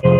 Yeah,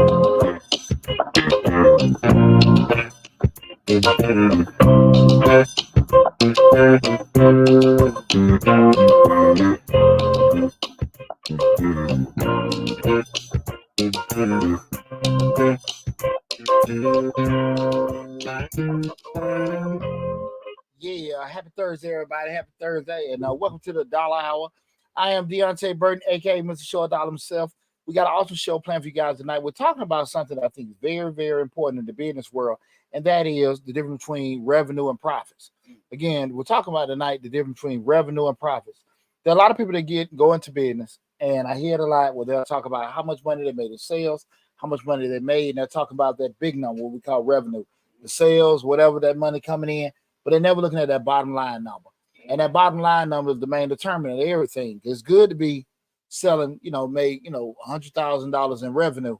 happy Thursday, everybody. Happy Thursday, and welcome to the Dollar Hour. I am Deontay Burton, aka Mr. Short Dollar himself. We got an awesome show planned for you guys tonight. We're talking about something that I think is very, very important in the business world, and that is the difference between revenue and profits. Again, we're talking about tonight the difference between revenue and profits. There are a lot of people that go into business, and I hear it a lot where they'll talk about how much money they made in sales, how much money they made, and they'll talk about that big number, what we call revenue, the sales, whatever that money coming in, but they're never looking at that bottom line number. And that bottom line number is the main determinant of everything. It's good to be selling, make, $100,000 in revenue.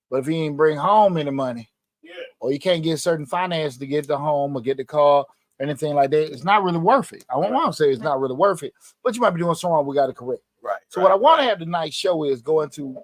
But if you ain't bring home any money, or you can't get certain finance to get the home or get the car or anything like that, it's not really worth it. I won't want to say it's not really worth it, but you might be doing something wrong we got to correct. Right. So what I want to have tonight's show is go into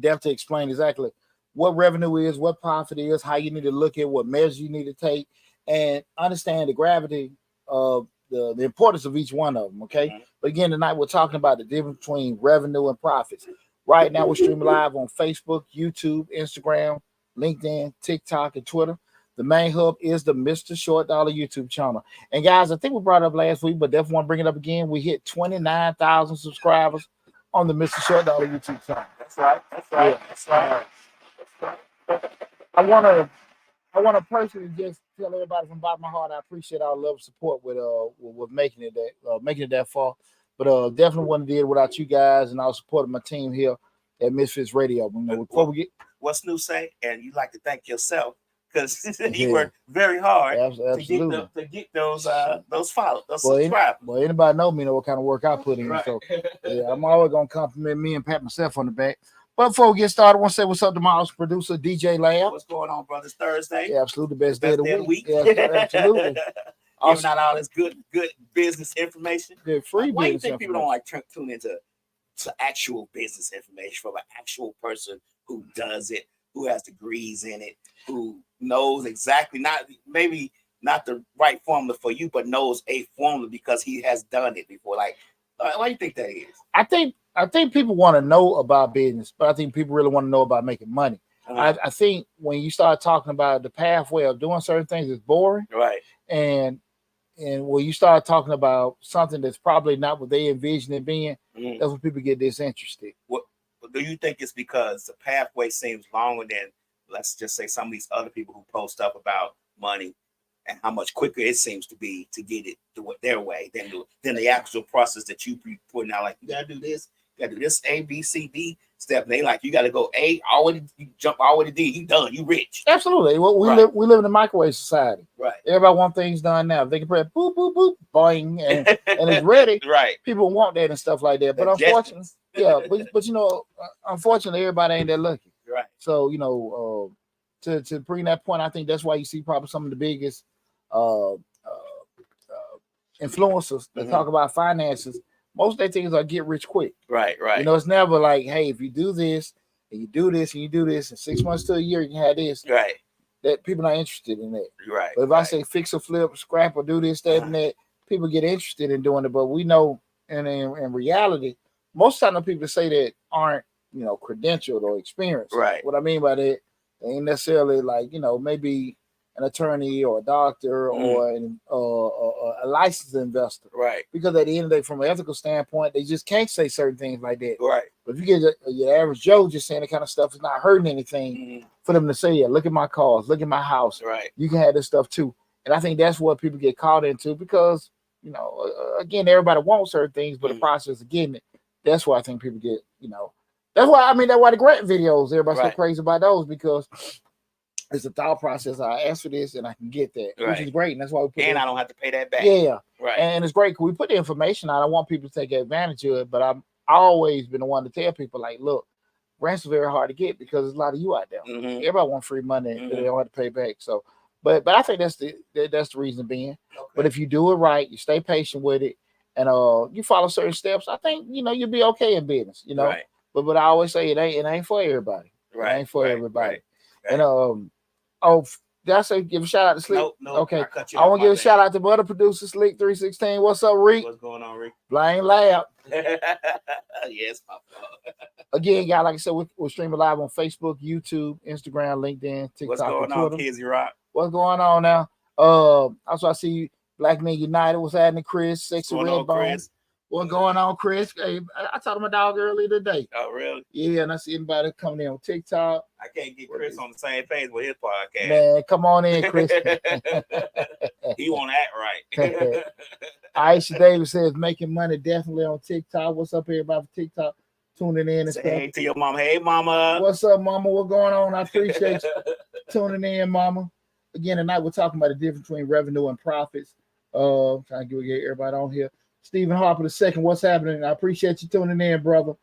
depth to explain exactly what revenue is, what profit is, how you need to look at, what measures you need to take, and understand the gravity of the importance of each one of them, okay? Mm-hmm. But again, tonight we're talking about the difference between revenue and profits. Right now we're streaming live on Facebook, YouTube, Instagram, LinkedIn, TikTok, and Twitter. The main hub is the Mr. Short Dollar YouTube channel. And guys, I think we brought it up last week, but definitely want to bring it up again. We hit 29,000 subscribers on the Mr. Short Dollar YouTube channel. That's right. Yeah. That's right. I want to personally just tell everybody from the bottom of my heart I appreciate our love and support with making it that far. But definitely wouldn't have did without you guys and our support of my team here at Misfits Radio. What's new say, and you like to thank yourself because you worked very hard to get those subscribers. Well, anybody know me know what kind of work I put in. Right. So yeah, I'm always gonna compliment me and pat myself on the back. But before we get started, I want to say what's up to my house producer, DJ Lab. What's going on, brothers? Thursday. Yeah, absolutely. The best day of the week. Yeah, absolutely. Giving out all this good business information. Good free Why business. Why do you think people don't like tune into actual business information from an actual person who does it, who has degrees in it, who knows exactly, maybe not the right formula for you, but knows a formula because he has done it before? Like, why do you think that is? I think people want to know about business, but I think people really want to know about making money. I think when you start talking about the pathway of doing certain things, it's boring. Right. And when you start talking about something that's probably not what they envision it being, that's when people get disinterested. What do you think it's because the pathway seems longer than, let's just say, some of these other people who post stuff about money and how much quicker it seems to be to get it to their way than the actual process that you be putting out? Like, you gotta do this. You gotta do this A, B, C, D step. And they like, you gotta go A, you jump all the way to D, you done, you rich. Absolutely. Well, we live in a microwave society. Right. Everybody want things done now. If they can press boop, boop, boop, boing, and it's ready. Right. People want that and stuff like that. But unfortunately, unfortunately, everybody ain't that lucky. Right. So, to bring that point, I think that's why you see probably some of the biggest influencers that talk about finances. Most of their things are get rich quick. Right. It's never like, hey, if you do this and you do this and you do this, in 6 months to a year, you can have this. Right. That people are not interested in that. Right. But if I say fix or flip, scrap or do this, that, and that, people get interested in doing it. But we know, in reality, most of the time the people say that aren't, credentialed or experienced. Right. What I mean by that, they ain't necessarily like, maybe an attorney or a doctor or a licensed investor. Right. Because at the end of the day, from an ethical standpoint, they just can't say certain things like that. Right. But if you get your average Joe just saying that kind of stuff, is not hurting anything for them to say, yeah, look at my cars, look at my house. Right. You can have this stuff too. And I think that's what people get caught into because, again, everybody wants certain things, but the process of getting it, that's why I think people get, that's why the grant videos, everybody's so crazy about those because it's a thought process. I ask for this and I can get that, which is great. And that's why we put I don't have to pay that back. Yeah. Right. And it's great because we put the information out. I want people to take advantage of it, but I've always been the one to tell people, like, look, grants are very hard to get because there's a lot of you out there. Everybody wants free money that they don't have to pay back. So, but I think that's the reason being. Okay. But if you do it right, you stay patient with it, and you follow certain steps, I think you'll be okay in business. Right. But I always say it ain't for everybody. It ain't for everybody. Right. And did I say give a shout out to Slick? No. Okay. I want to give a shout out to my other producer, Slick 316. What's up, Rick? What's going on, Rick? Blame Lab. Yes, my fault. Again, guys, like I said, we're streaming live on Facebook, YouTube, Instagram, LinkedIn, TikTok, What's going and Twitter. on, Kizzy Rock? What's going on now? Also, I see Black Men United. What's happening, Chris? Sexy Red Bone. What's going on, Chris? Hey, I talked to my dog earlier today. Oh, really? Yeah, and I see anybody coming in on TikTok. I can't get Chris on the same page with his podcast. Man, come on in, Chris. He won't act right. Aisha Davis says making money definitely on TikTok. What's up, everybody for TikTok? Tuning in and Say stuff. hey to your mama. Hey, mama. What's up, mama? What's going on? I appreciate you tuning in, mama. Again, tonight we're talking about the difference between revenue and profits. Trying to get everybody on here. Stephen Harper II, what's happening? I appreciate you tuning in, brother.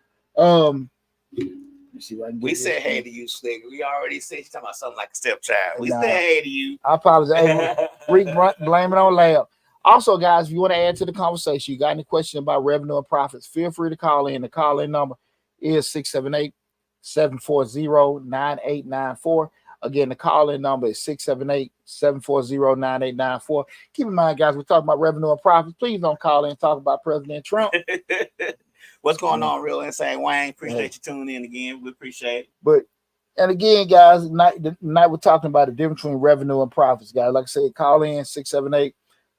See what I can we said hey to you, Slick. We already said you're talking about something like a stepchild. We said hey to you. I apologize. Rick, blame it on Lab. Also, guys, if you want to add to the conversation, you got any questions about revenue and profits, feel free to call in. The call-in number is 678-740-9894. Again, the call-in number is 678-740-9894. Keep in mind, guys, we're talking about revenue and profits. Please don't call in and talk about President Trump. What's going on, Real Insane Wayne? Appreciate you tuning in again. We appreciate it. And again, guys, tonight we're talking about the difference between revenue and profits, guys. Like I said, call in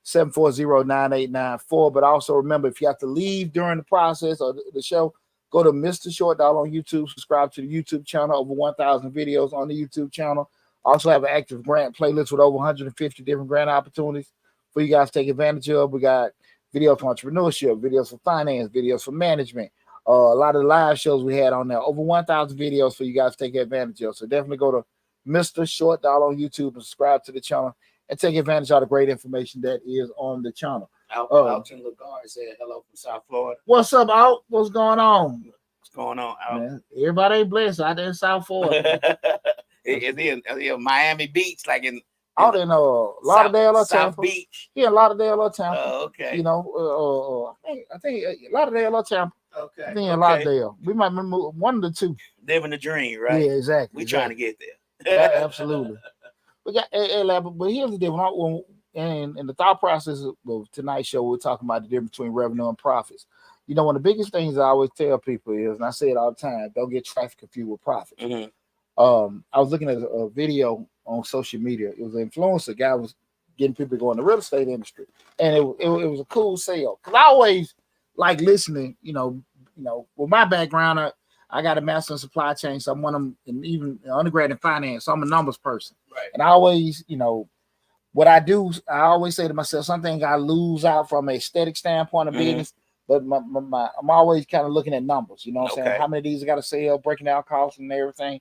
678-740-9894. But also remember, if you have to leave during the process or the show, go to Mr. Short Dollar on YouTube. Subscribe to the YouTube channel. Over 1,000 videos on the YouTube channel. Also have an active grant playlist with over 150 different grant opportunities for you guys to take advantage of. We got videos for entrepreneurship, videos for finance, videos for management. A lot of the live shows we had on there. Over 1,000 videos for you guys to take advantage of. So definitely go to Mr. Short Dollar on YouTube and subscribe to the channel and take advantage of the great information that is on the channel. Alton Lagarde said hello from South Florida. What's up, Alt? What's going on? What's going on, Alt? Man, everybody ain't blessed out there in South Florida. It's in Miami Beach, like in out in Lauderdale or South Tampa. Beach. Yeah, Lauderdale or Tampa. Oh, okay. You know, I think Lauderdale or Tampa. Okay. I think in Lauderdale. We might move one of the two. Living the dream, right? Yeah, exactly. We're trying to get there. Yeah, absolutely. We got but here's the difference. And in the thought process of tonight's show, we're talking about the difference between revenue and profits. You know, one of the biggest things I always tell people is, and I say it all the time, don't get traffic confused with profits. Mm-hmm. I was looking at a video on social media. It was an influencer. Guy was getting people to go in the real estate industry, and it was a cool sale. Because I always like listening. You know, with my background, I got a master in supply chain, so I'm one of them, and even undergrad in finance. So I'm a numbers person, right? And I always, what I do, I always say to myself, something I lose out from an aesthetic standpoint of business, but I'm always kind of looking at numbers. You know what I'm saying? How many of these I got to sell, breaking down costs and everything.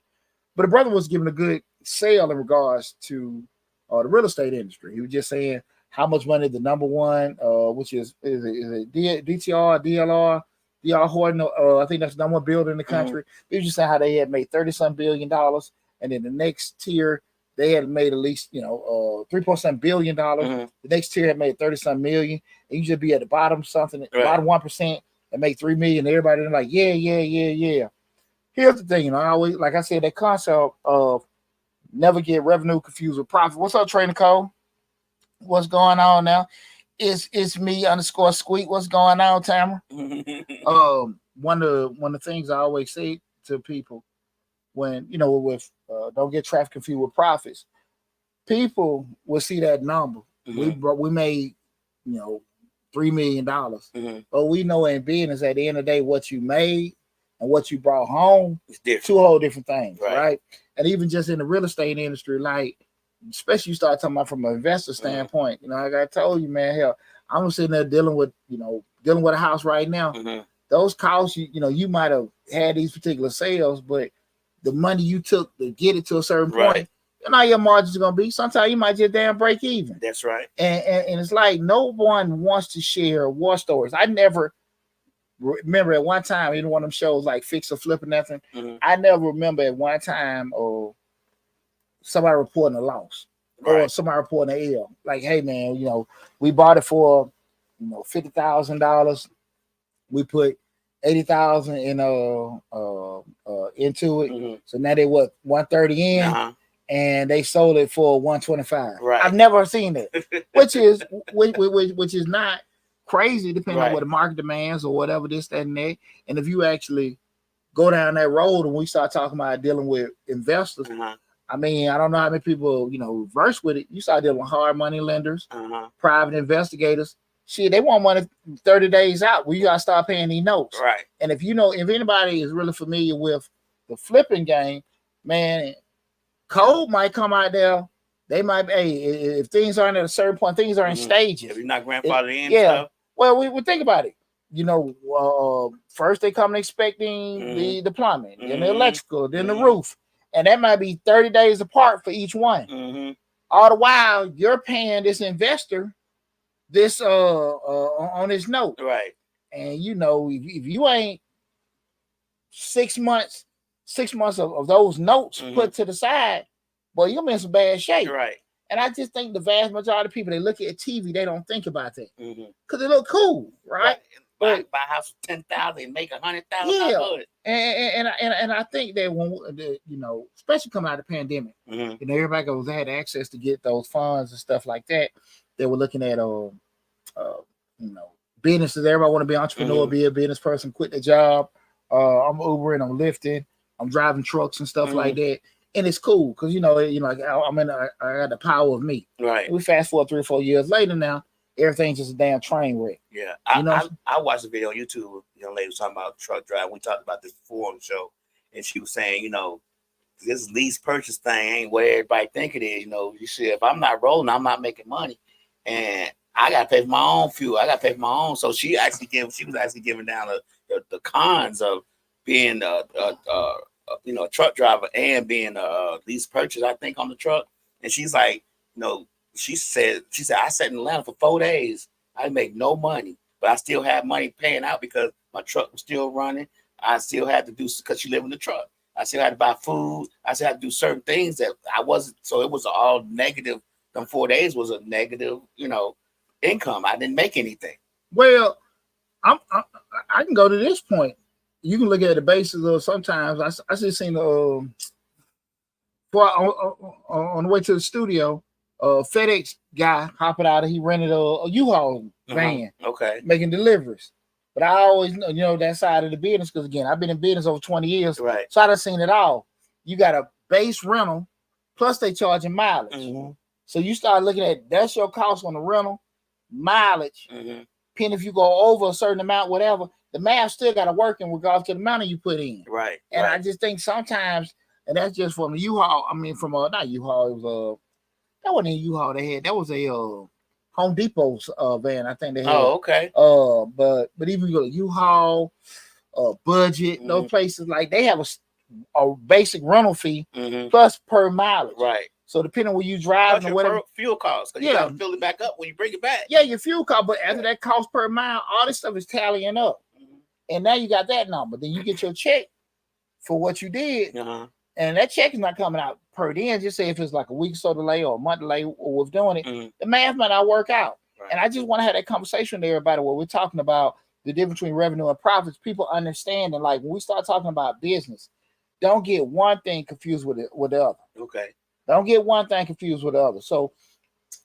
But the brother was giving a good sale in regards to the real estate industry. He was just saying how much money the number one, which is it DTR, DLR, DR Horton, I think that's the number one builder in the country. He was just saying how they had made $30-some billion, and then the next tier they had made at least $3.7 billion. The next tier had made 30-some million, and you just be at the bottom bottom 1% and make $3 million. Everybody like yeah. Here's the thing, I always, like I said, that concept of never get revenue confused with profit. What's up, Trainer Cole? What's going on now? It's me _Squeak. What's going on, Tamara? One of the things I always say to people when with don't get traffic confused with profits. People will see that number. We made $3 million, but we know in business at the end of the day what you made and what you brought home is two whole different things, right? And even just in the real estate industry, like especially you start talking about from an investor standpoint, like I told you, man, hell, I'm sitting there dealing with a house right now. Those costs, you might have had these particular sales, but the money you took to get it to a certain point, your margins are gonna be. Sometimes you might just damn break even. That's right. And it's like no one wants to share war stories. I never remember at one time, one of them shows like Fix or Flip or Nothing. I never remember at one time somebody reporting a loss or somebody reporting an L. Like, hey man, we bought it for $50,000. We put 80,000 in into it. Mhm. So now they what 130 in, Uh-huh. and they sold it for 125. Right. I've never seen it, which is not crazy, depending on Right. what the market demands or whatever this, that, and that. And if you actually go down that road and we start talking about dealing with investors, Uh-huh. I mean, I don't know how many people, reverse with it. You start dealing with hard money lenders, Uh-huh. private investigators. Shit, they want money 30 days out. We gotta start paying these notes. Right. And if anybody is really familiar with the flipping game, man, code might come out there. They might, hey, if things aren't at a certain point, things are in stages. If you're not grandfathered in Yeah. stuff. Well, we think about it. First they come expecting the plumbing, then the electrical, then the roof, and that might be 30 days apart for each one. All the while you're paying this investor this on his note, Right. and if you ain't 6 months of those notes put to the side, boy, you'll be in some bad shape. Right. And I just think the vast majority of people, they look at TV, they don't think about that because it look cool, right? But buy a house for 10,000 and make 100,000. Yeah, and I think that when especially coming out of the pandemic, everybody goes had access to get those funds and stuff like that. They were looking at businesses. Everybody want to be an entrepreneur, be a business person, quit their job. I'm Ubering, I'm lifting, I'm driving trucks and stuff like that. And it's cool because I got the power of me. Right. We fast forward 3 or 4 years later now, everything's just a damn train wreck. Yeah. I watched a video on YouTube. Young lady was talking about truck driving. We talked about this before on the show, and she was saying, this lease purchase thing ain't where everybody think it is. You see, if I'm not rolling, I'm not making money, and I gotta pay for my own fuel. I gotta pay for my own. So she was actually giving down the cons of being a truck driver and being a lease purchase, I think, on the truck. And she's like, she said I sat in Atlanta for 4 days. I didn't make no money, but I still had money paying out because my truck was still running. I still had to do, because she lived in the truck, I still had to buy food. I still had to do certain things that I wasn't. So it was all negative. Them 4 days was a negative, income. I didn't make anything. Well, I can go to this point. You can look at the basis of sometimes I just seen on the way to the studio, FedEx guy hopping out. He rented a U-Haul van, making deliveries. But I always know that side of the business because again, I've been in business over 20 years, right? So I done seen it all. You got a base rental, plus they charging mileage. So you start looking at that's your cost on the rental, mileage. Pin if you go over a certain amount, whatever, the math still got to work in regards to the amount you put in. Right. And I just think sometimes, and that's just from the U-Haul. I mean, from not U-Haul. It was that wasn't a U-Haul they had. That was a Home Depot's van. I think they had. Oh, okay. But even you go to U-Haul, Budget, those places, like they have a basic rental fee plus per mileage. Right. So depending on where you drive or whatever, fuel costs, because you got to fill it back up when you bring it back. Yeah, your fuel cost, but after that cost per mile, all this stuff is tallying up, and now you got that number. Then you get your check for what you did, and that check is not coming out per diem. Just say if it's like a week or so delay or a month delay or with doing it, the math might not work out. Right. And I just want to have that conversation with everybody where we're talking about the difference between revenue and profits. People understand, and like when we start talking about business, don't get one thing confused with the other. Okay. Don't get one thing confused with the other. So,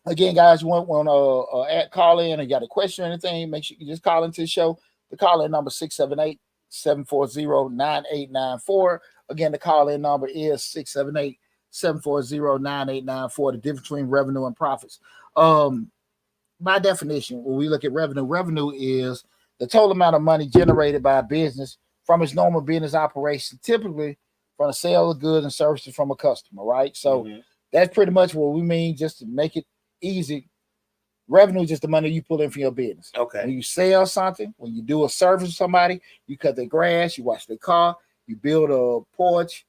again, guys, you want to call in and got a question or anything, make sure you just call into the show. The call-in number 678-740-9894. Again, the call-in number is 678-740-9894, the difference between revenue and profits. By definition, when we look at revenue is the total amount of money generated by a business from its normal business operation, typically from the sale of goods and services from a customer, right? So that's pretty much what we mean, just to make it easy. Revenue is just the money you pull in for your business. Okay. When you sell something, when you do a service for somebody, you cut their grass, you wash their car, you build a porch,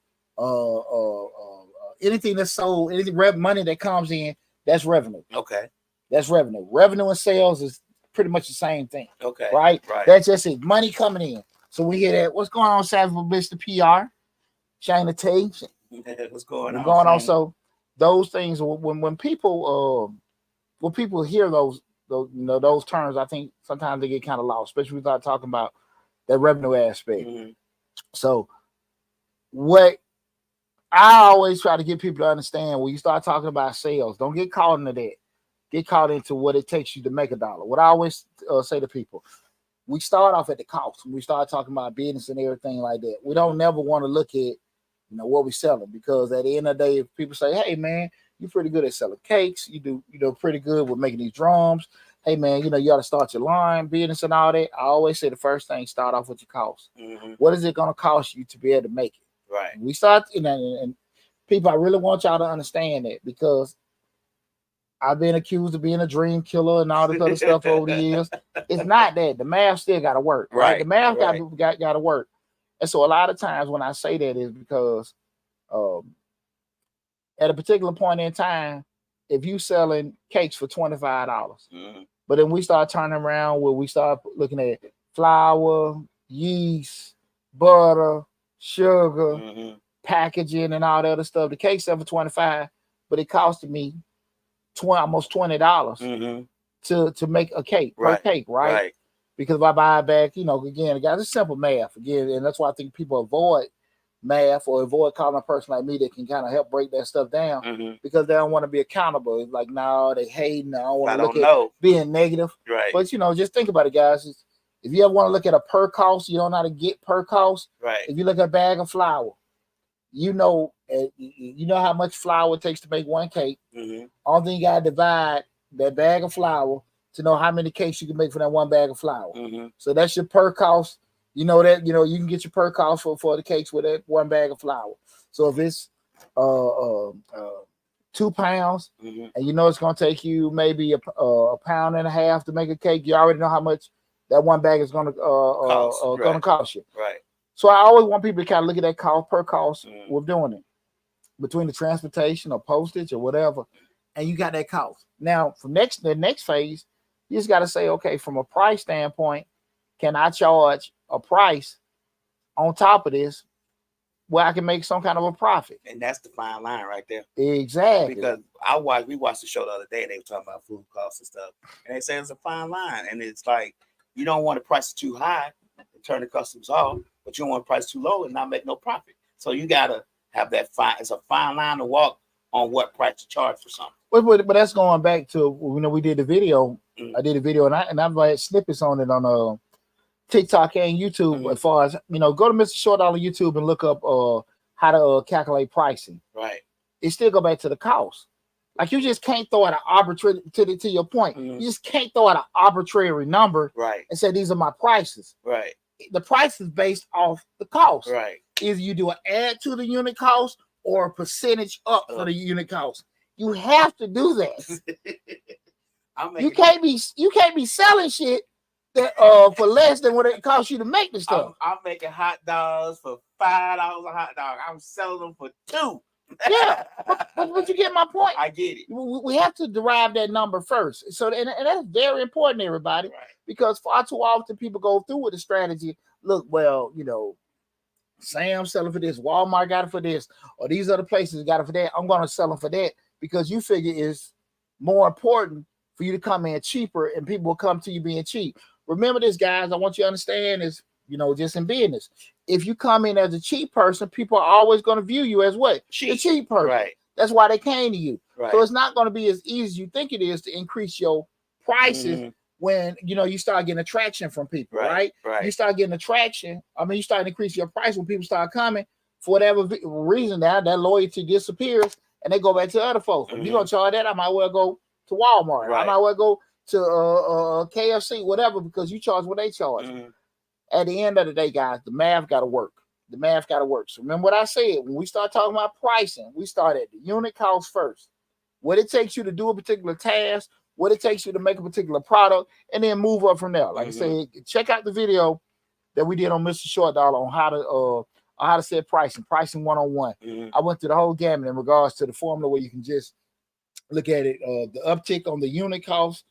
anything that's sold, anything money that comes in, that's revenue. Okay. That's revenue. Revenue and sales is pretty much the same thing. Okay. Right? That's just it. Money coming in. So we hear that. What's going on, Savage Mr. PR? Shayna T. What's going on? Going on. So those things, when people hear those terms, I think sometimes they get kind of lost, especially when we start talking about that revenue aspect. Mhm. So what I always try to get people to understand when you start talking about sales, don't get caught into that. Get caught into what it takes you to make a dollar. What I always say to people, we start off at the cost. When we start talking about business and everything like that, we don't never want to look at what we're selling, because at the end of the day, if people say, "Hey man, you're pretty good at selling cakes. You do pretty good with making these drums. Hey man, you ought to start your line business and all that." I always say the first thing, start off with your cost. Mhm. What is it going to cost you to be able to make it? Right. We start, and people, I really want y'all to understand that, because I've been accused of being a dream killer and all this other stuff over the years. It's not that. The math still got to work, right? The math got to work. And so a lot of times when I say that is because at a particular point in time, if you selling cakes for $25, but then we start turning around where we start looking at flour, yeast, butter, sugar, packaging, and all the other stuff. The cake sell for $25, but it costed me almost $20 to make a cake per cake, right? Because if I buy it back, again, guys, it's simple math again, and that's why I think people avoid math or avoid calling a person like me that can kind of help break that stuff down, because they don't want to be accountable. It's like, no, they hating. I don't want to look at being negative. Right. But just think about it, guys. If you ever want to look at a per cost, you don't know how to get per cost. Right. If you look at a bag of flour, you know how much flour it takes to make one cake. Only thing you gotta divide that bag of flour to know how many cakes you can make for that one bag of flour. So that's your per cost. You can get your per cost for the cakes with that one bag of flour. So if it's 2 pounds, and it's gonna take you maybe a pound and a half to make a cake, you already know how much that one bag is gonna cost you. Right. So I always want people to kind of look at that cost per cost with doing it, between the transportation or postage or whatever, and you got that cost. Now, from the next phase, you just got to say, okay, from a price standpoint, can I charge a price on top of this where I can make some kind of a profit? And that's the fine line right there. Exactly. Because we watched the show the other day, and they were talking about food costs and stuff, and they say it's a fine line, and it's like you don't want to price it too high and turn the customers off, but you don't want to price too low and not make no profit. So you gotta have that fine. It's a fine line to walk on what price to charge for something. But that's going back to we did the video. I did a video and I've had snippets on it on TikTok and YouTube. As far as go to Mr. Short Dollar YouTube and look up how to calculate pricing. Right. It still go back to the cost. Like, you just can't throw out an arbitrary, to your point. You just can't throw out an arbitrary number, right, and say these are my prices. Right. The price is based off the cost. Right. Either you do an add to the unit cost or a percentage up for the unit cost. You have to do that. You can't be selling shit that for less than what it costs you to make the stuff. I'm making hot dogs for $5 a hot dog. I'm selling them for $2. Yeah, but you get my point. I get it. We have to derive that number first. So and that's very important, everybody, right, because far too often people go through with the strategy. Look, well, Sam's selling for this, Walmart got it for this, or these other places got it for that. I'm going to sell them for that because you figure it's more important for you to come in cheaper, and people will come to you being cheap. Remember this, guys. I want you to understand this. Just in business, if you come in as a cheap person, people are always going to view you as what? Cheap. The cheap person. Right. That's why they came to you. Right. So it's not going to be as easy as you think it is to increase your prices when you start getting attraction from people, right? Right. You start getting attraction. You start to increase your price when people start coming for whatever reason. That loyalty disappears and they go back to other folks. If you're gonna charge that, I might well go to Walmart. Right. I might well go to KFC, whatever, because you charge what they charge. At the end of the day, guys, the math got to work. The math got to work. So remember what I said. When we start talking about pricing, we start at the unit cost first. What it takes you to do a particular task, what it takes you to make a particular product, and then move up from there. Like I said, check out the video that we did on Mr. Short Dollar on how to set pricing 101. I went through the whole gamut in regards to the formula where you can just look at it, the uptick on the unit cost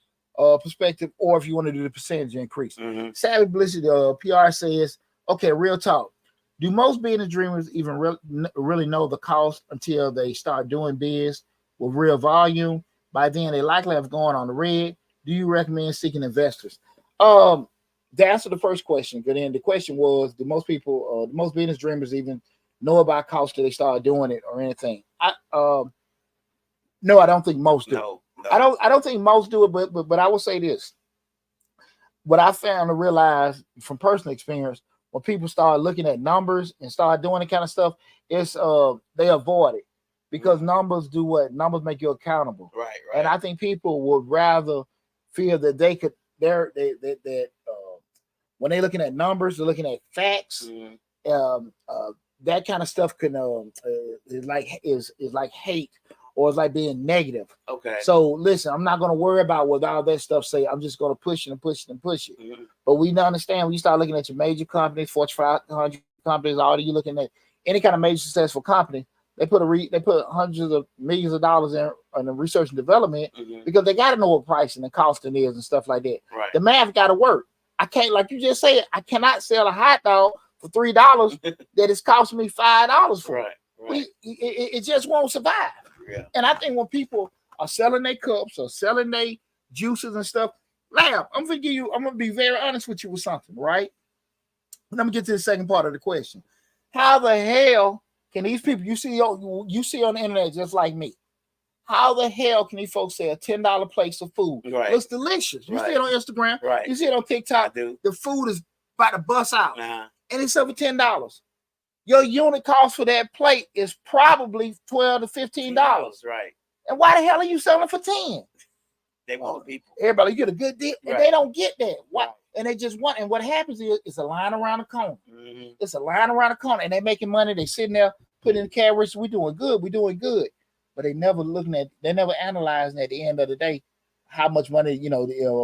perspective, or if you want to do the percentage increase. Savage Bliss, PR says, okay, real talk. Do most business dreamers even really know the cost until they start doing biz with real volume? By then, they likely have gone on the red. Do you recommend seeking investors? to answer the first question, good. Then the question was, do most people, the most business dreamers, even know about cost till they start doing it or anything? No, I don't think most do. No. I don't think most do it, but I will say this: what I found to realize from personal experience, when people start looking at numbers and start doing the kind of stuff, it's they avoid it because numbers do what? Numbers make you accountable. Right. And I think people would rather feel that they could when they're looking at numbers, they're looking at facts. That kind of stuff can is like hate, or it's like being negative. Okay. So listen, I'm not going to worry about what all that stuff say. I'm just going to push it and push it and push it. But we understand when you start looking at your major companies, Fortune 500 companies, all you looking at any kind of major successful company, they put hundreds of millions of dollars in the research and development because they got to know what pricing and costing is and stuff like that. Right. The math got to work. I can't, like you just said, I cannot sell a hot dog for $3 that is costing me $5 for. Right. It just won't survive. Yeah. And I think when people are selling their cups or selling their juices and stuff, Lamb, I'm gonna be very honest with you with something, right? Let me get to the second part of the question. How the hell can these people you see on the internet just like me? How the hell can these folks say a $10 plate of food looks delicious? You see it on Instagram, you see it on TikTok. The food is about to bust out, and it's over $10. Your unit cost for that plate is probably $12 to $15. Right. And why the hell are you selling for 10? They want people. Everybody, you get a good deal, and they don't get that. Why? And they just want. And what happens is, it's a line around the corner. It's a line around the corner, and they making money. They sitting there putting in the carriage. We doing good. But they never looking at. They never analyzing at the end of the day how much money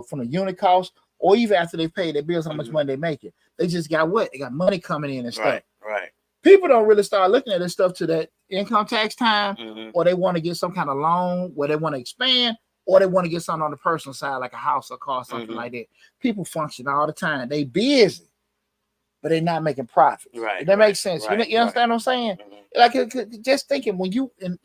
from the unit cost, or even after they pay their bills, how much money they making. They just got what? They got money coming in and stuff. Right. People don't really start looking at this stuff to that income tax time, or they want to get some kind of loan, where they want to expand, or they want to get something on the personal side, like a house or car, something like that. People function all the time. They busy, but they're not making profits. Right. That makes sense. You understand what I'm saying? Like, just thinking when you in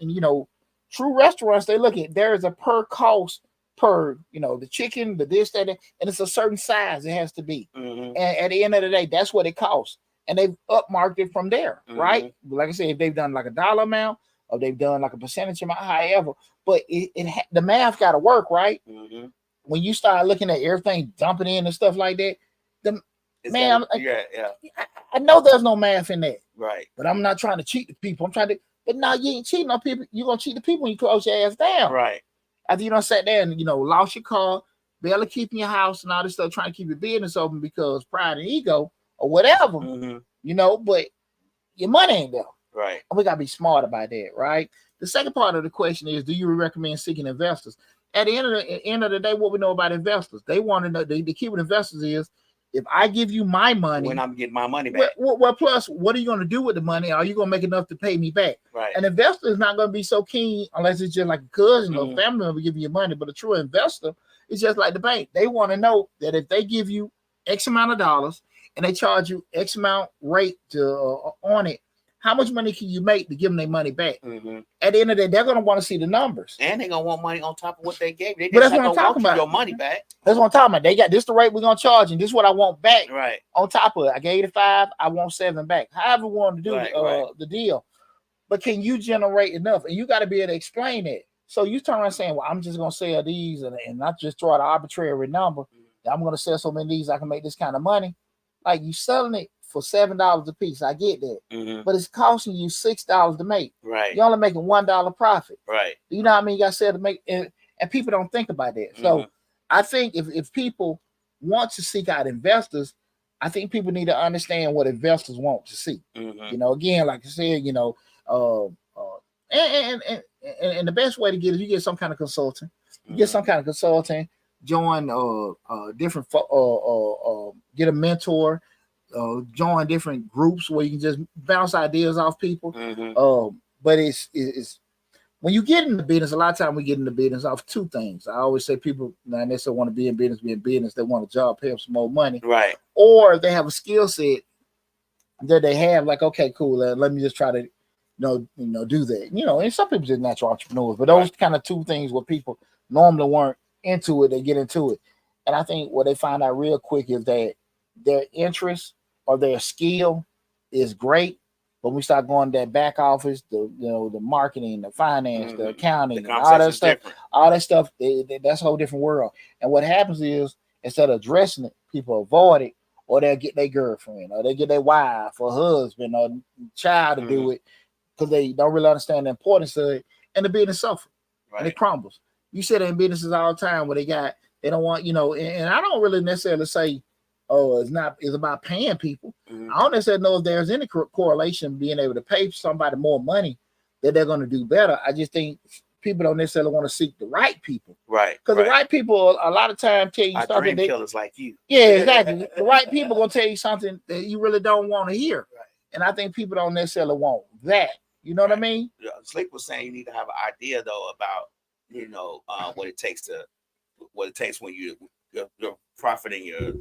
true restaurants, they look at there is a per cost per the chicken, the this, that, and it's a certain size it has to be. And at the end of the day, that's what it costs. And they've upmarked it from there, right? Like I said, if they've done like a dollar amount, or they've done like a percentage amount, however, but the math got to work, right? When you start looking at everything dumping in and stuff like that, I know there's no math in that, right? But I'm not trying to cheat the people. I'm trying to, but now you ain't cheating on people. You're gonna cheat the people when you close your ass down, right? After you done sat there and lost your car, barely keeping your house and all this stuff, trying to keep your business open because pride and ego or whatever, but your money ain't there. Right. And we gotta be smart about that, right? The second part of the question is, do you recommend seeking investors? At the end of the day, what we know about investors, they want to know. The key with investors is, if I give you my money, when I'm getting my money back. Well, plus, what are you going to do with the money? Are you going to make enough to pay me back? Right. An investor is not going to be so keen unless it's just like a cousin or family member giving you money. But a true investor is just like the bank. They want to know that if they give you X amount of dollars and they charge you X amount rate on it, how much money can you make to give them their money back? At the end of the day, they're going to want to see the numbers. And they're going to want money on top of what they gave. They but that's what I'm talking about. Your money back. That's what I'm talking about. They got this the rate we're going to charge, and this is what I want back. Right. On top of it, I gave it 5, I want 7 back. However we want to do the deal. But can you generate enough? And you got to be able to explain it. So you turn around saying, well, I'm just going to sell these and not just throw out an arbitrary number. I'm going to sell so many of these, I can make this kind of money. Like, you selling it for $7 a piece. I get that. But it's costing you $6 to make. Right. You're only making $1 profit. Right. You know what I mean? You got to sell to make, and people don't think about that. So I think if people want to seek out investors, I think people need to understand what investors want to see. Again, like I said, and the best way to get it, you get some kind of consulting. You get some kind of consulting, join different get a mentor, join different groups where you can just bounce ideas off people. But it's when you get in the business, a lot of time we get in the business off two things. I always say people not necessarily want to be in business, they want a job, pay them some more money. Right. Or they have a skill set that they have, like, okay, cool, let me just try to do that. And some people just natural entrepreneurs, but those kind of two things where people normally weren't into it, they get into it. And I think what they find out real quick is that their interest or their skill is great, but we start going to that back office, the marketing, the finance, the accounting, The and all that conversation's stuff, different. that's a whole different world. And what happens is instead of addressing it, people avoid it, or they'll get their girlfriend, or they get their wife or husband or child to do it because they don't really understand the importance of it, and the business suffers and it crumbles. You see that in businesses all the time where they don't want, and I don't really necessarily say, oh, it's about paying people. I don't necessarily know if there's any correlation being able to pay somebody more money that they're going to do better. I just think people don't necessarily want to seek the right people. Right. Because the right people a lot of times tell you Our something. Dream killers like you. Yeah, exactly. The right people going to tell you something that you really don't want to hear. Right. And I think people don't necessarily want that. You know what I mean? Slick was saying you need to have an idea though about what it takes when you're profiting your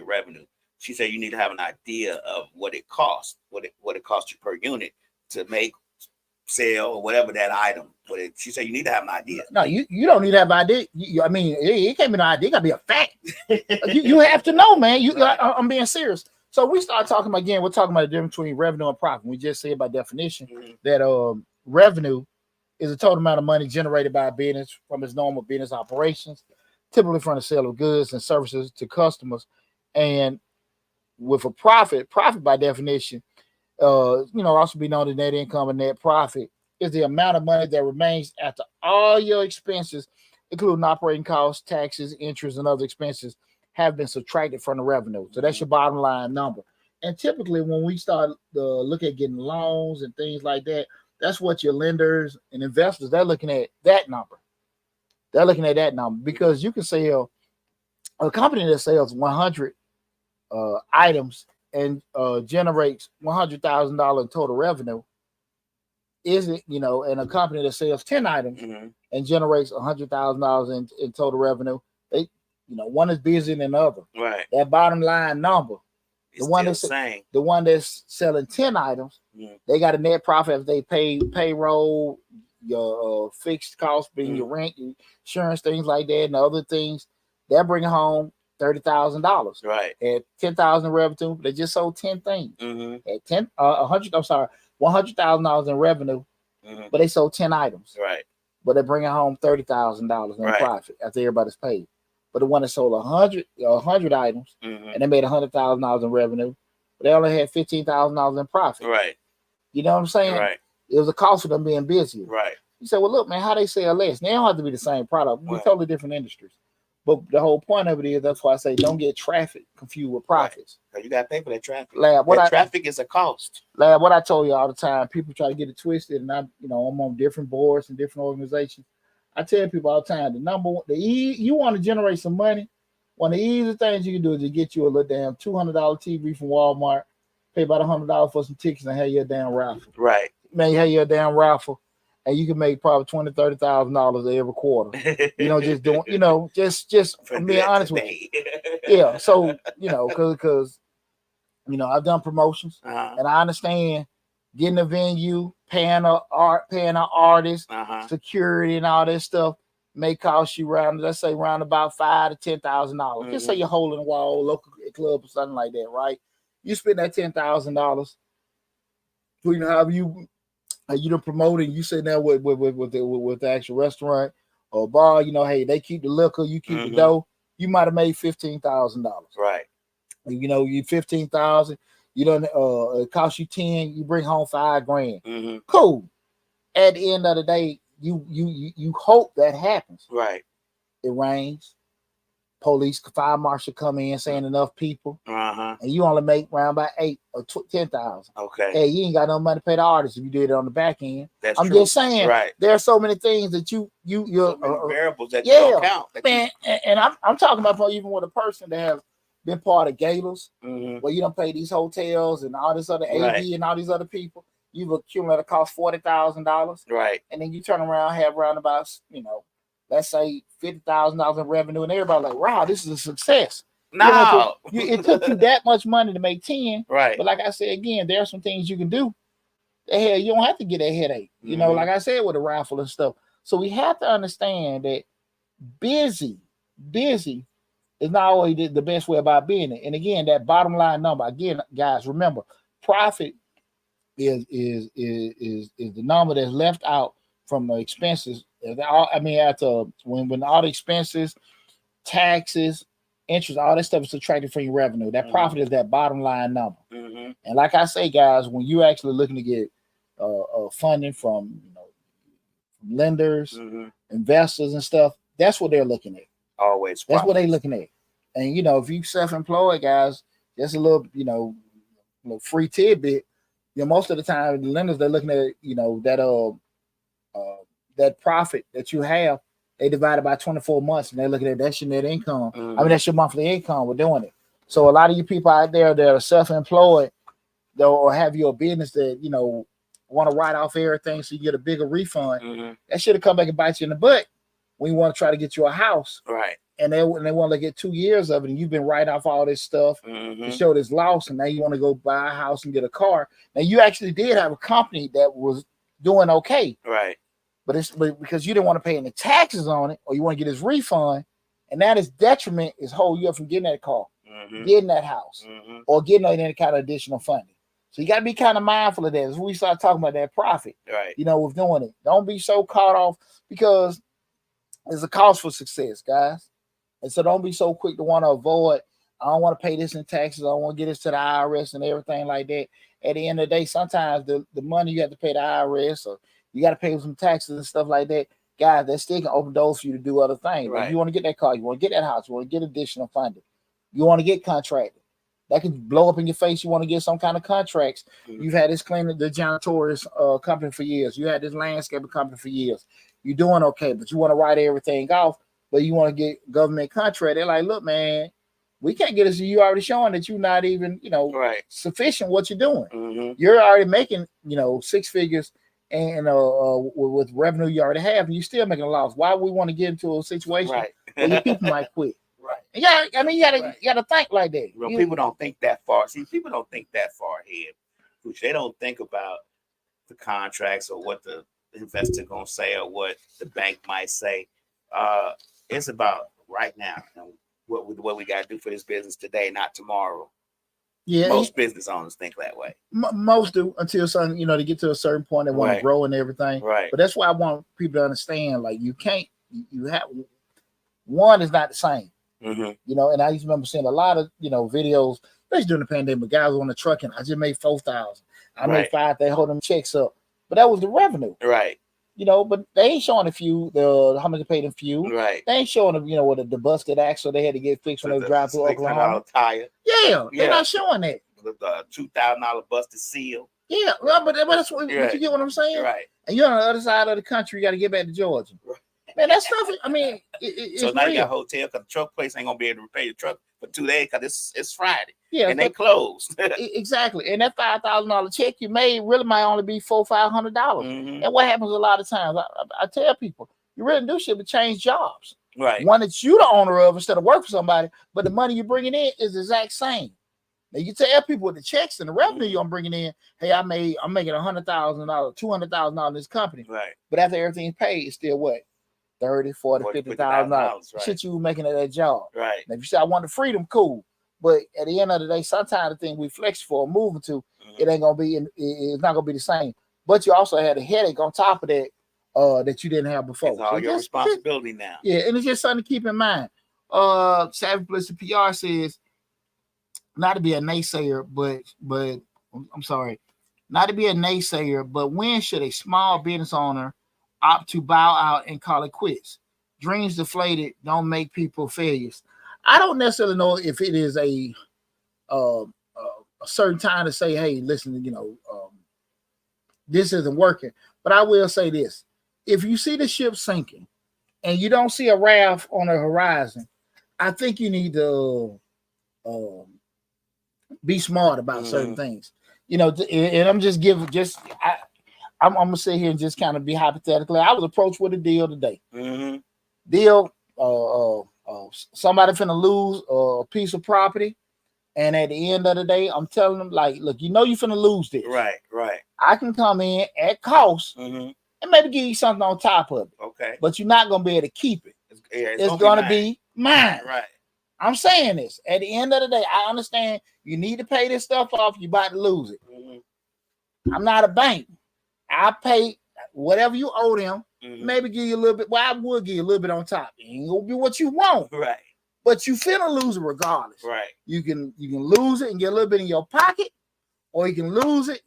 revenue. She said you need to have an idea of what it costs, what it costs you per unit to make, sell, or whatever that item. She said you need to have an idea. No, you don't need to have an idea. I mean, it can't be an idea. It got to be a fact. you have to know, man. Right. I'm being serious. So we start talking about, again, we're talking about the difference between revenue and profit. We just said by definition that revenue is the total amount of money generated by a business from its normal business operations, typically from the sale of goods and services to customers. And with a profit by definition, also be known as net income and net profit, is the amount of money that remains after all your expenses, including operating costs, taxes, interest, and other expenses, have been subtracted from the revenue. So that's your bottom line number. And typically, when we start to look at getting loans and things like that, that's what your lenders and investors, they're looking at that number. They're looking at that number because you can sell a company that sells 100 items and generates $100,000 in total revenue. Is it, and a company that sells 10 items and generates $100,000 in total revenue, they, one is busier than the other. Right. That bottom line number, the one that's selling 10 items, they got a net profit if they pay payroll, your fixed costs, being your rent, your insurance, things like that, and other things. They're bringing home $30,000. Right. At 10,000 revenue, they just sold 10 things. At $100,000 in revenue, but they sold 10 items. Right. But they're bringing home $30,000 in profit after everybody's paid. But the one that sold 100 items and they made $100,000 in revenue, but they only had $15,000 in profit. Right. You know what I'm saying? Right. It was a cost for them being busy. Right. You say, well, look, man, how they sell less? They don't have to be the same product. We're totally different industries. But the whole point of it is, that's why I say don't get traffic confused with profits. Right. You got to pay for that traffic. Traffic is a cost. What I told you all the time, people try to get it twisted, and I'm on different boards and different organizations. I tell people all the time, you want to generate some money. One of the easiest things you can do is to get you a little damn $200 TV from Walmart, pay about $100 for some tickets, and have your damn raffle. Right. Man, you have your damn raffle, and you can make probably $20,000-$30,000 every quarter. Just doing, just I'm being honest with you. Yeah. So because I've done promotions, and I understand getting a venue, paying an artist, security, and all this stuff may cost you let's say around about $5,000 to $10,000. Just say you're holding a wall, local club or something like that, right? You spend that $10,000. However you done promoting, you sitting there with the actual restaurant or bar, hey, they keep the liquor, you keep the dough, you might have made $15,000. Right. You 15,000, it costs you 10, you bring home $5,000. Cool. At the end of the day, you hope that happens. Right. It rains. Police, fire marshal come in saying enough people, and you only make around about 8 or 10,000. Okay. Hey, you ain't got no money to pay the artist if you did it on the back end. That's I'm true. just saying, right. There are so many things that you're so many variables that you don't count. Man, and I'm talking about even with a person that has been part of galas, where you don't pay these hotels and all this other AD and all these other people. You've accumulated a cost $40,000, right? And then you turn around, have around about let's say $50,000 in revenue, and everybody like, wow, this is a success. No, it took you that much money to make 10, right? But like I said again, there are some things you can do. Hell, you don't have to get a headache, like I said with a raffle and stuff. So we have to understand that busy It's not always the best way about being it. And again, that bottom line number. Again, guys, remember, profit is the number that's left out from the expenses. I mean, after when all the expenses, taxes, interest, all that stuff is subtracted from your revenue. That profit is that bottom line number. And like I say, guys, when you're actually looking to get funding from from lenders, investors, and stuff, that's what they're looking at. Always, that's what they're looking at. And if you self-employed, guys, just a little little free tidbit. Most of the time, the lenders, they're looking at that profit that you have. They divide it by 24 months, and they're looking at that's your net income. I mean, that's your monthly income. We're doing it. So a lot of you people out there that are self-employed, or have your business that want to write off everything so you get a bigger refund. That should have come back and bite you in the butt when you want to try to get you a house. Right. And they want to get 2 years of it, and you've been writing off all this stuff to show this loss, and now you want to go buy a house and get a car. Now you actually did have a company that was doing okay, right? But because you didn't want to pay any taxes on it, or you want to get this refund, and now this detriment is hold you up from getting that car, getting that house, or getting any kind of additional funding. So you got to be kind of mindful of that. As we start talking about that profit, right? With doing it, don't be so caught off, because there's a cost for success, guys. And so don't be so quick to want to avoid. I don't want to pay this in taxes. I don't want to get this to the IRS and everything like that. At the end of the day, sometimes the money you have to pay the IRS, or you got to pay some taxes and stuff like that. Guys, that still can open doors for you to do other things. Right. Like you want to get that car, you want to get that house, you want to get additional funding, you want to get contracted. That can blow up in your face. You want to get some kind of contracts. You've had this cleaning, the janitorial company for years. You had this landscaping company for years. You're doing okay, but you want to write everything off. But you want to get government contract. They're like, look, man, we can't get it. So you already showing that you're not even, right, sufficient what you're doing. You're already making, 6 figures and with revenue you already have, and you're still making a loss. Why would we want to get into a situation where your people might quit? Right. Yeah, I mean, you gotta think like that. Well, people don't think that far. See, people don't think that far ahead. Which they don't think about the contracts or what the investor gonna say or what the bank might say. It's about right now and what we got to do for this business today, not tomorrow. Yeah, most business owners think that way. Most do until they get to a certain point they want to grow and everything. Right. But that's why I want people to understand, like, you can't. You have one is not the same. And I used to remember seeing a lot of videos, especially during the pandemic. Guys on the truck and I just made 4,000. I made 5. They hold them checks up, but that was the revenue. Right. But they ain't showing how much they paid in fuel. Right. They ain't showing them, what the busted axle they had to get fixed when they were driving through Oklahoma. Tire. Yeah, they're not showing that. The $2,000 busted seal. Yeah, well, but that's what you get what I'm saying. Right. And you're on the other side of the country. You got to get back to Georgia. Right. Man, that stuff. I mean, so now you got a hotel because the truck place ain't gonna be able to repair your truck for 2 days because it's Friday. Yeah, and they closed. Exactly. And that $5,000 check you made really might only be $400-$500. And what happens a lot of times, I tell people, you really do shit but change jobs. Right. One that you the owner of instead of work for somebody, but the money you're bringing in is the exact same. Now you tell people with the checks and the revenue you're bringing in, hey, I'm making $100,000, $200,000 in this company. Right. But after everything's paid, it's still what? $30,000, $40,000, $50,000. Right. Shit you were making at that job. Right. Now if you say I want the freedom, cool. But at the end of the day, sometimes the thing we flex for moving to, it ain't gonna be. It's not gonna be the same. But you also had a headache on top of that that you didn't have before. It's all your responsibility now. Yeah, and it's just something to keep in mind. Savvy Publicity PR says, not to be a naysayer, but I'm sorry, not to be a naysayer, but when should a small business owner opt to bow out and call it quits? Dreams deflated don't make people failures. I don't necessarily know if it is a certain time to say, hey, listen, this isn't working. But I will say this. If you see the ship sinking and you don't see a raft on the horizon, I think you need to be smart about certain things. And I'm just I'm gonna sit here and just kind of be hypothetical. I was approached with a deal today. Deal, somebody finna lose a piece of property, and at the end of the day, I'm telling them, like, look, you finna lose this. Right. I can come in at cost and maybe give you something on top of it. Okay. But you're not gonna be able to keep it. It's gonna be mine. Right. I'm saying this. At the end of the day, I understand you need to pay this stuff off. You about to lose it. Mm-hmm. I'm not a bank. I pay whatever you owe them. Mm-hmm. Maybe give you a little bit. Well, I would give you a little bit on top. It ain't gonna be what you want. Right. But you finna lose it regardless. Right. You can lose it and get a little bit in your pocket, or you can lose it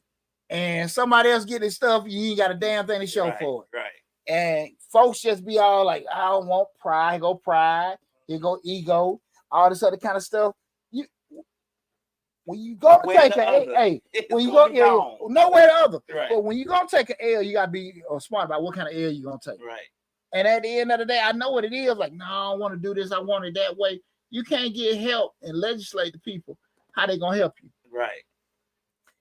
and somebody else get this stuff. You ain't got a damn thing to show for it. Right. And folks just be all like, I don't want pride. Go pride. Here go ego. All this other kind of stuff. When you go to take when you go nowhere the other. Right. But when you gonna take an L, you gotta be smart about what kind of L you gonna take. Right. And at the end of the day, I know what it is. Like, no, I don't want to do this. I want it that way. You can't get help and legislate the people how they gonna help you. Right.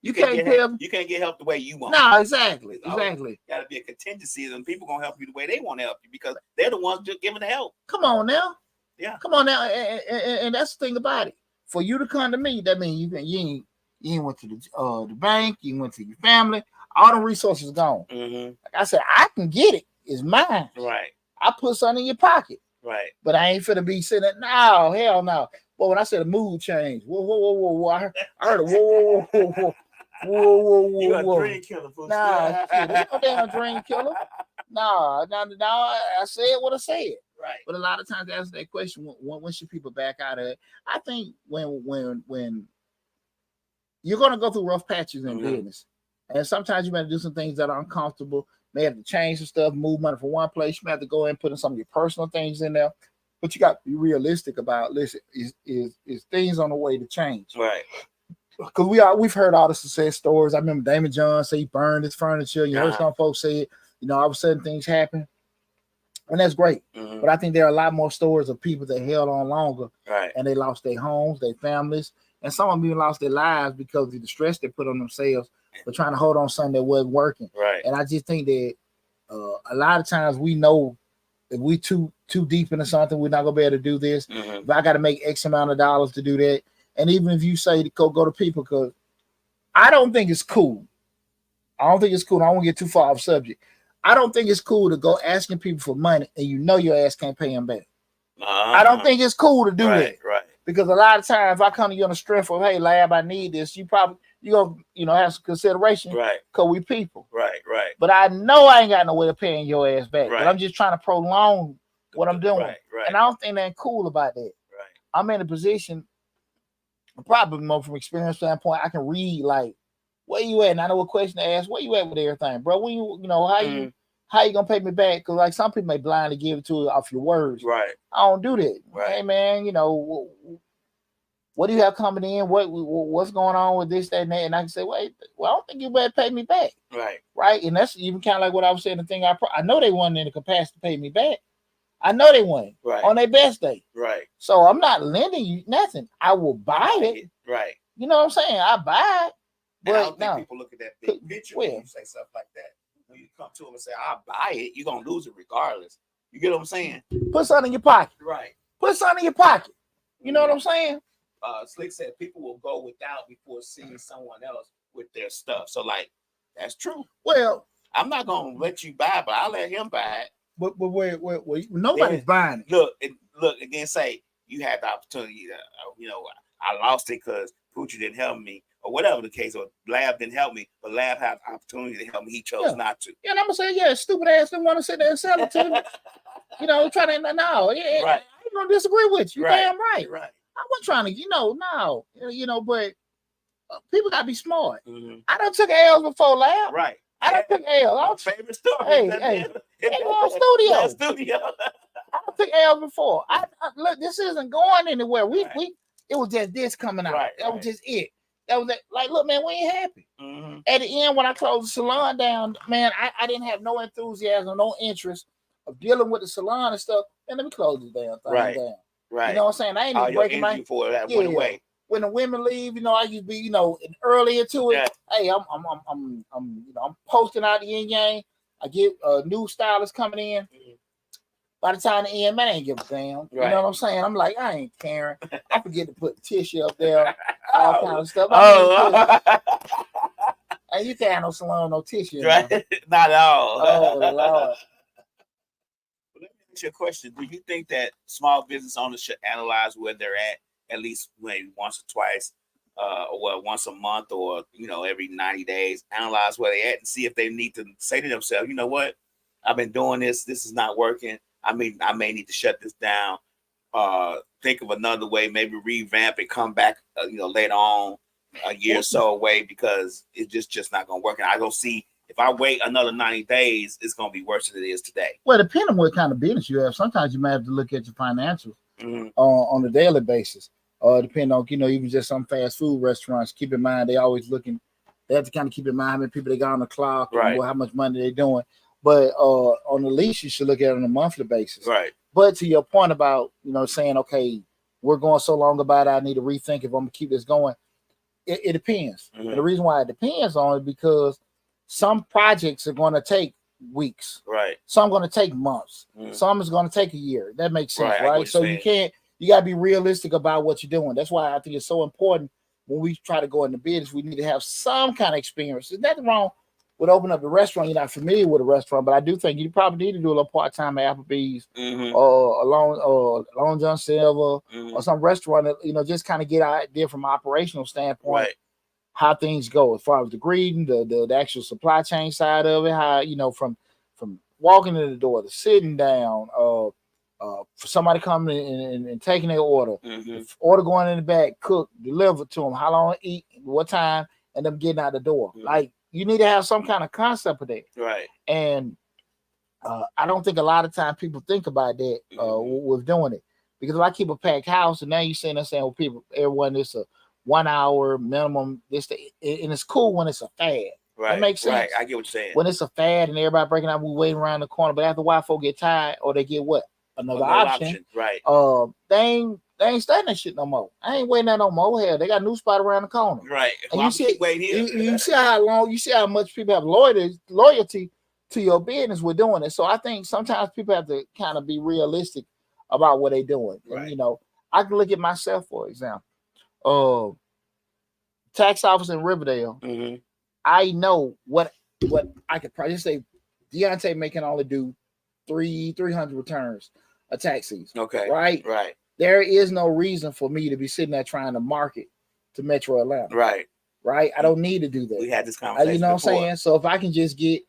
You can't get help the way you want. No, exactly. Exactly. Gotta be a contingency, and people gonna help you the way they want to help you because they're the ones just giving the help. Come on now. Yeah. Come on now. And that's the thing about it. For you to come to me, that means you ain't went to the bank, you went to your family, all the resources gone. Mm-hmm. Like I said, I can get it. It's mine. Right. I put something in your pocket. Right. But I ain't finna be sitting there. No, hell no. But when I said a mood change, whoa. I heard a whoa. You a dream killer, fool. Nah, there's no damn dream killer. No, I said what I said. Right. But a lot of times, answer that question, when should people back out of it? I think when you're gonna go through rough patches in business, and sometimes you may have to do some things that are uncomfortable. May have to change some stuff, move money from one place. You may have to go in and put in some of your personal things in there. But you got to be realistic about, listen, is things on the way to change? Right. Because we've heard all the success stories. I remember Damon John say he burned his furniture. You heard some folks say it. All of a sudden things happen. And that's great. Mm-hmm. But I think there are a lot more stories of people that held on longer. Right. And they lost their homes, their families. And some of them even lost their lives because of the stress they put on themselves for trying to hold on something that wasn't working. Right. And I just think that a lot of times we know if we too deep into something, we're not gonna be able to do this. Mm-hmm. But I got to make X amount of dollars to do that. And even if you say to go to people, because I don't think it's cool. I don't want to get too far off subject. I don't think it's cool to go asking people for money and your ass can't pay them back. I don't think it's cool to do that. Right. Because a lot of times if I come to you on the strength of, hey, lab, I need this, you're gonna have some consideration. Right. Because we people. Right. But I know I ain't got no way of paying your ass back. Right. But I'm just trying to prolong what I'm doing. Right. And I don't think that's cool about that. Right. I'm in a position, probably more from experience standpoint, I can read like, where you at? And I know what question to ask. Where you at with everything, bro? When how you gonna pay me back? Because like some people may blindly give it to you off your words. Right. I don't do that. Right. Hey man, what do you have coming in? What's going on with this, that, and that? And I can say, well, I don't think you better pay me back. Right. Right. And that's even kind of like what I was saying. The thing I know they wasn't in the capacity to pay me back. I know they weren't. Right. On their best day. Right. So I'm not lending you nothing. I will buy it. Right. You know what I'm saying? I buy it. But I don't think people look at that big picture when you say stuff like that. When you come to them and say, I'll buy it, you're going to lose it regardless. You get what I'm saying? Put something in your pocket. Right. Put something in your pocket. You know what I'm saying? Slick said people will go without before seeing someone else with their stuff. So, like, that's true. Well, I'm not going to let you buy it, but I'll let him buy it. But wait, nobody's buying it. Look, again, say you had the opportunity to, I lost it because Poochie didn't help me. Or whatever the case, or Lab didn't help me, but Lab had the opportunity to help me. He chose not to. Yeah, and I'm gonna say, stupid ass didn't want to sit there and sell it to me. Try to no, yeah, right. I ain't gonna disagree with you. Right. Damn right. Right. I wasn't trying to, but people gotta be smart. Mm-hmm. I done took L's before Lab. Right. I done took L's. Favorite story. Hey, studio. I done took L's before. I look, this isn't going anywhere. It was just this coming out. Right, that was just it. That was like, look, man, we ain't happy. Mm-hmm. At the end, when I closed the salon down, man, I didn't have no enthusiasm, no interest of dealing with the salon and stuff. And let me close this damn thing down. Right. You know what I'm saying? I ain't even breaking my for that went away. When the women leave, I used to be, earlier to it. Yeah. Hey, I'm posting out the yin yang. I get new stylists coming in. Mm-hmm. By the time the end, man, I ain't give a damn. Right. You know what I'm saying? I'm like, I ain't caring. I forget to put tissue up there, all kind of stuff. Hey, you can't have no salon, no tissue. Right? Not at all. Oh, Lord. Let me It's your question. Do you think that small business owners should analyze where they're at least maybe once or twice, once a month, or every 90 days? Analyze where they're at and see if they need to say to themselves, you know what, I've been doing this. This is not working. I may need to shut this down. Think of another way. Maybe revamp and come back. Later on, a year or so away, because it's just not going to work. And I don't see. If I wait another 90 days, it's going to be worse than it is today. Well, depending on what kind of business you have, sometimes you might have to look at your financials on a daily basis. Depending on, even just some fast food restaurants, keep in mind, they always looking, they have to kind of keep in mind how many people they got on the clock, right, and how much money they're doing. But on the least, you should look at it on a monthly basis. Right. But to your point about, saying, okay, we're going so long about it, I need to rethink if I'm going to keep this going. It depends. And the reason why it depends on it because some projects are going to take weeks. Right. Some going to take months. Some is going to take a year. That makes sense, right? So you got to be realistic about what you're doing. That's why I think it's so important when we try to go into business, we need to have some kind of experience. There's nothing wrong with opening up a restaurant. You're not familiar with a restaurant, but I do think you probably need to do a little part-time at Applebee's or Long John Silver or some restaurant that, just kind of get an idea from an operational standpoint. Right. How things go as far as the greeting, the actual supply chain side of it, how from walking in the door to sitting down, for somebody coming and taking their order, order going in the back, cook, deliver to them, how long to eat, what time, and them getting out the door. Like you need to have some kind of concept of that, right? And I don't think a lot of time people think about that with doing it, because if I keep a packed house and now you're saying well, people, everyone, it's a 1 hour minimum. And it's cool when it's a fad. Right. That makes sense. Right. I get what you're saying. When it's a fad and everybody breaking out, we waiting around the corner. But after a while, folks get tired or they get what? Another option. Right. They ain't studying that shit no more. I ain't waiting there no more. Hell, they got a new spot around the corner. Right. And well, you see how much people have loyalty to your business with doing it. So I think sometimes people have to kind of be realistic about what they're doing. Right. And, I can look at myself, for example. Tax office in Riverdale. I know what I could probably say. Deontay can only do 300 returns a tax season. Okay. Right. There is no reason for me to be sitting there trying to market to Metro Atlanta. Right. I don't need to do that. We had this conversation. You know what I'm saying? So if I can just get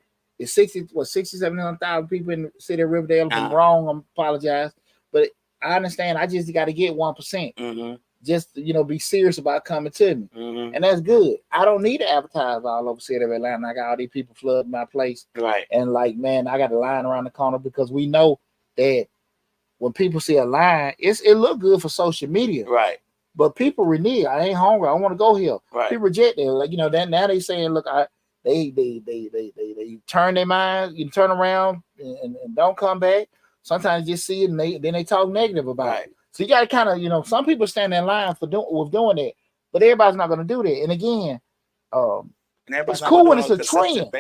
700,000 people in the city of Riverdale. If I'm wrong, I apologize. But I understand. I just got to get 1%. Just be serious about coming to me, and that's good. I don't need to advertise all over the city of Atlanta. I got all these people flooding my place, right? And man, I got a line around the corner because we know that when people see a line, it look good for social media, right? But people renege. I ain't hungry. I want to go here. Right. People reject it. That now they saying, look, they turn their mind, you turn around and don't come back. Sometimes you just see it and then they talk negative about it. So you got to kind of, some people stand in line for doing that, but everybody's not going to do that. And again, it's cool when it's a trend.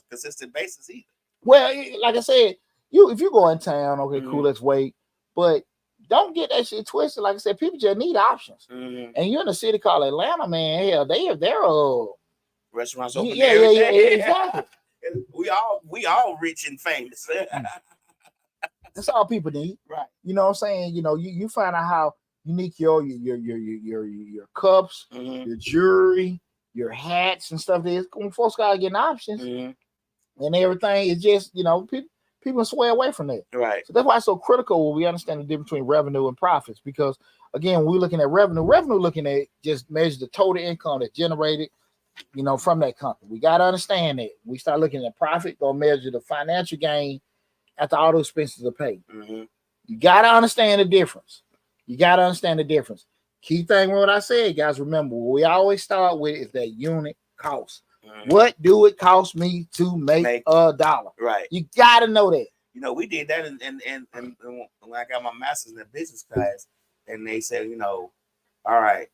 Consistent basis either. Well, like I said, if you go in town, okay, cool, let's wait. But don't get that shit twisted. Like I said, people just need options. And you're in a city called Atlanta, man. Hell, they're restaurants open. Yeah, exactly. We all rich and famous. That's all people need, right? You know what I'm saying? You find out how unique your cups, your jewelry, your hats and stuff is. When folks gotta get options and everything, it's just people sway away from that, right? So that's why it's so critical when we understand the difference between revenue and profits. Because again, we're looking at revenue looking at just measure the total income that's generated, from that company. We gotta understand that. We start looking at profit, gonna measure the financial gain after all those expenses are paid. You gotta understand the difference. Key thing with what I said, guys, remember what we always start with is that unit cost. What do it cost me to make $1? Right. You gotta know that. We did that and when I got my master's in the business class, and they said, all right,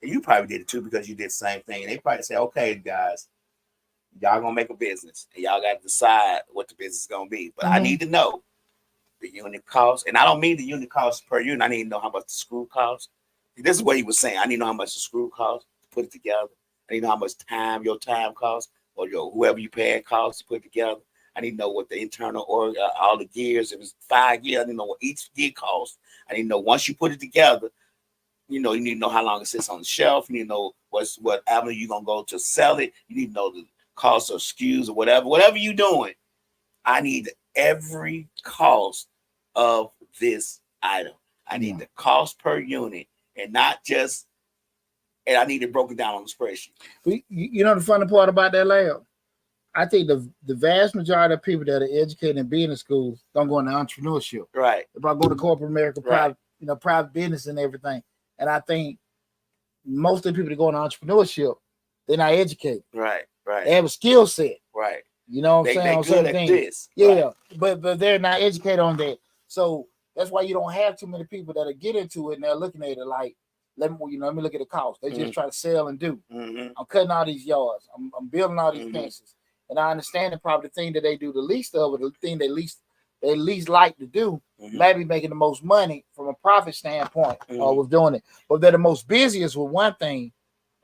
and you probably did it too because you did the same thing. And they probably said, okay, guys, y'all gonna make a business and y'all got to decide what the business is gonna be. But I need to know the unit cost, and I don't mean the unit cost per unit. I need to know how much the screw costs. This is what he was saying. I need to know how much the screw costs to put it together. I need to know how much time your time costs, or whoever you pay costs to put it together. I need to know what the internal or all the gears. If it's 5 gears, I need to know what each gear costs. I need to know once you put it together, you need to know how long it sits on the shelf. You need to know what avenue you're gonna go to sell it. You need to know the cost of SKUs or whatever you're doing. I need every cost of this item. I need the cost per unit, and not just. And I need it broken down on the spreadsheet. You know the funny part about that, Lab? I think the vast majority of people that are educated in business schools don't go into entrepreneurship. Right. If I go to corporate America, private business and everything, and I think most of the people that go into entrepreneurship, they're not educated. Right. They have a skill set. Right. You know what I'm saying? They good at things. This. Yeah, right. but they're not educated on that. So that's why you don't have too many people that are get into it and they're looking at it like, let me look at the cost. They just try to sell and do. I'm cutting all these yards. I'm building all these fences. And I understand that probably the thing that they do the least of, or the thing they least like to do, maybe making the most money from a profit standpoint with doing it. But they're the most busiest with one thing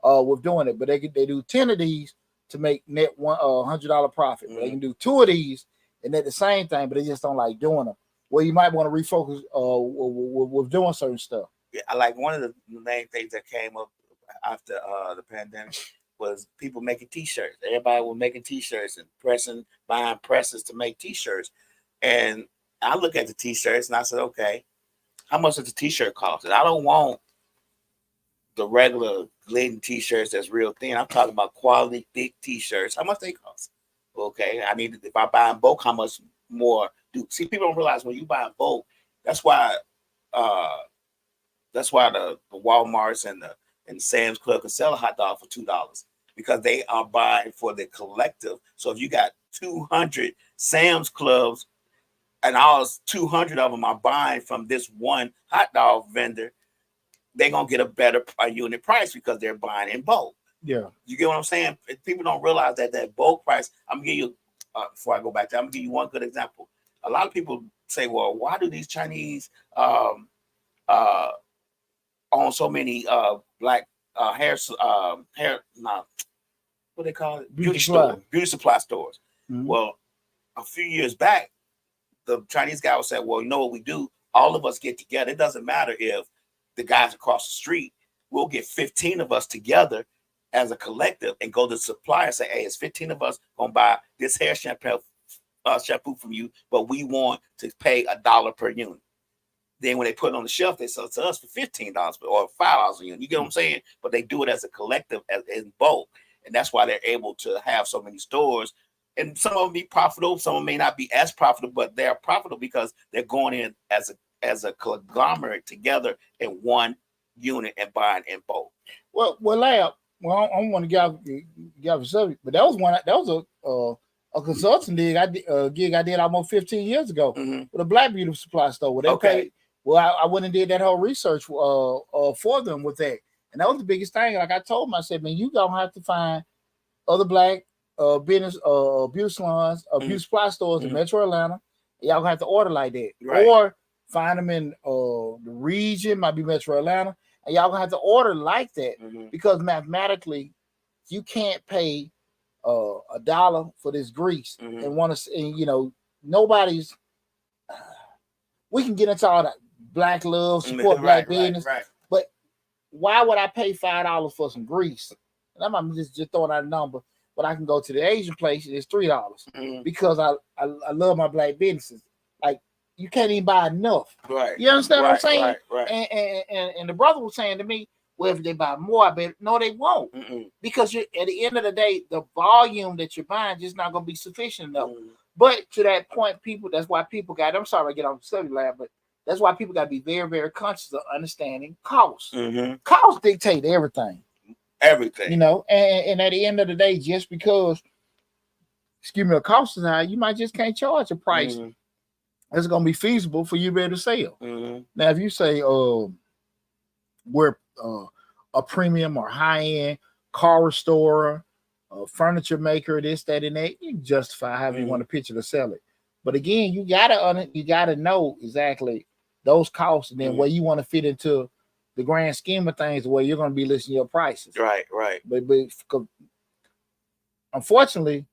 with doing it. But they do 10 of these to make net $100 profit. But they can do 2 of these and they're the same thing, but they just don't like doing them. Well, you might want to refocus with doing certain stuff. Yeah, I like one of the main things that came up after the pandemic was people making T-shirts. Everybody was making T-shirts and buying presses to make T-shirts. And I look at the T-shirts and I said, okay, how much does the T-shirt cost? And I don't want the regular glidden T-shirts that's real thin. I'm talking about quality, thick T-shirts. How much they cost? Okay, I need if I buy in bulk, how much more? See, people don't realize when you buy in bulk, that's why the Walmarts and Sam's Club can sell a hot dog for $2 because they are buying for the collective. So if you got 200 Sam's Clubs and all 200 of them are buying from this one hot dog vendor, they're gonna get a better unit price because they're buying in bulk. Yeah, you get what I'm saying? People don't realize that bulk price. I'm gonna give you before I go back there. I'm gonna give you one good example. A lot of people say, "Well, why do these Chinese own so many black what they call it, beauty supply stores?" Well, a few years back, the Chinese guy was saying, "Well, you know what we do? All of us get together. It doesn't matter if the guys across the street. We'll get 15 of us together as a collective and go to the supplier and say, hey, it's 15 of us gonna buy this hair shampoo from you, but we want to pay $1 per unit." Then when they put it on the shelf, they sell it to us for $15 or $5 a unit. You get what I'm saying? But they do it as a collective, as in bulk, and that's why they're able to have so many stores. And some of them be profitable, some of them may not be as profitable, but they're profitable because they're going in as a conglomerate together in one unit and buying in bulk. Well, Lab. Well, I don't want to give a subject, but that was a consulting gig I did almost 15 years ago with a black beauty supply store. Where they paid. Well, I went and did that whole research for them with that, and that was the biggest thing. Like I told them, I said, man, you gonna have to find other black business beauty salons, beauty supply stores in Metro Atlanta. Y'all gonna have to order like that, right. Or find them in the region, might be Metro Atlanta, and y'all gonna have to order like that because mathematically, you can't pay $1 for this grease and want to, and nobody's. We can get into all that black love, support black business, right. But why would I pay $5 for some grease? And I'm just throwing out a number. But I can go to the Asian place, it's $3 because I love my black businesses. Like you can't even buy enough. Right. You understand what I'm saying? Right. And the brother was saying to me, well, if they buy more, I bet no, they won't. Because at the end of the day, the volume that you're buying just not gonna be sufficient enough. But to that point, that's why people I'm sorry I get off the subject, Lab, but that's why people got to be very, very conscious of understanding costs. Costs dictate everything. Everything. And at the end of the day, just because, a cost is high, you might just can't charge a price that's going to be feasible for you to be able to sell. Now, if you say we're a premium or high-end car restorer, furniture maker, this, that, and that, you can justify however you want to picture to sell it. But again, you gotta know exactly those costs and then where you want to fit into the grand scheme of things, where you're going to be listing your prices. Right. But unfortunately,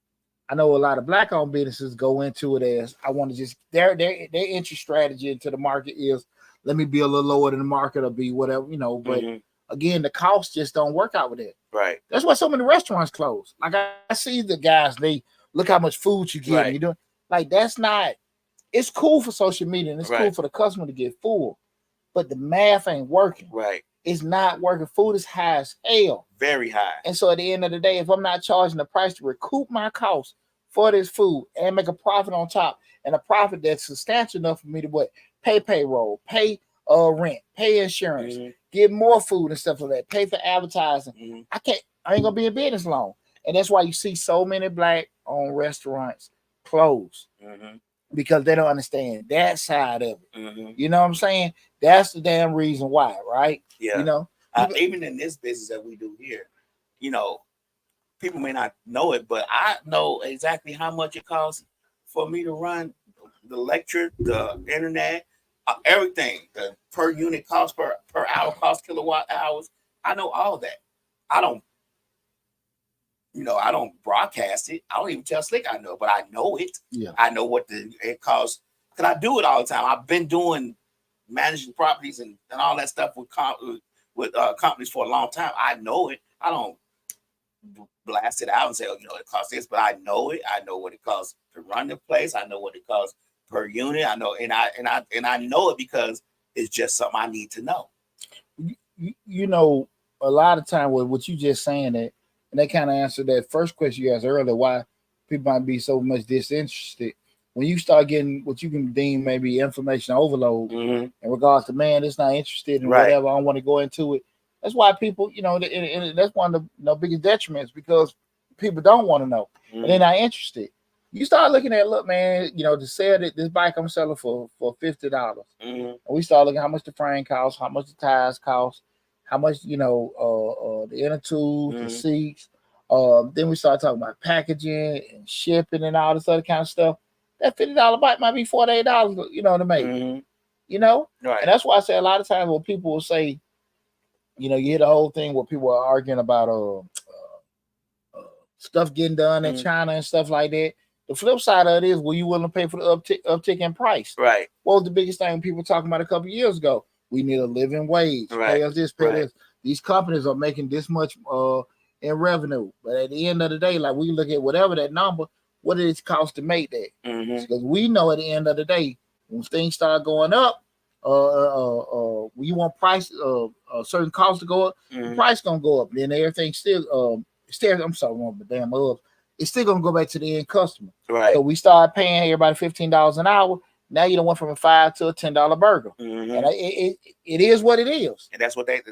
I know a lot of black owned businesses go into it as I want to just their entry strategy into the market is let me be a little lower than the market or be whatever, but again, the costs just don't work out with it. Right. That's why so many restaurants close. Like I see the guys, they look how much food you get. And you doing like that's not. It's cool for social media and it's cool for the customer to get full, but the math ain't working. Right. It's not working. Food is high as hell. Very high. And so at the end of the day, if I'm not charging the price to recoup my costs for this food and make a profit on top, and a profit that's substantial enough for me to pay payroll, pay rent, pay insurance, get more food and stuff like that, pay for advertising. I ain't gonna be in business long. And that's why you see so many black owned restaurants close. Because they don't understand that side of it. You know what I'm saying? That's the damn reason why, right? Yeah. Even in this business that we do here, people may not know it, but I know exactly how much it costs for me to run the electric, the internet, everything, the per unit cost, per hour cost, kilowatt hours. I know all that. I don't broadcast it. I don't even tell Slick I know, but I know it. Yeah. I know what it costs. Because I do it all the time. I've been doing managing properties and all that stuff with companies for a long time. I know it. I don't blast it out and say, it costs this, but I know it. I know what it costs to run the place. I know what it costs per unit. I know, and I know it because it's just something I need to know. A lot of time with what you just saying that, and they kind of answered that first question you asked earlier, why people might be so much disinterested. When you start getting what you can deem maybe information overload in regards to, man, it's not interested in whatever, I don't want to go into it. That's why people, and that's one of the biggest detriments, because people don't want to know and they're not interested. You start looking at, look, man, to sell this bike I'm selling for $50. And we start looking how much the frame costs, how much the tires cost, how much, the inner tubes, the seats. Then we start talking about packaging and shipping and all this other kind of stuff. That $50 bike might be $48, to make. Right. And that's why I say a lot of times when people will say, you hear the whole thing where people are arguing about stuff getting done in China and stuff like that. The flip side of it is, were you willing to pay for the uptick in price? Right. What was the biggest thing people were talking about a couple of years ago? We need a living wage. Pay us this, pay this. These companies are making this much in revenue. But at the end of the day, like, we look at whatever that number, what did it cost to make that? Because we know at the end of the day, when things start going up, when you want price, certain costs to go up, the price gonna go up. Then everything still, I'm sorry, but damn it's still gonna go back to the end customer. Right. So we start paying everybody $15 an hour. Now you don't went from a $5 to a $10 burger, and it is what it is. And that's what it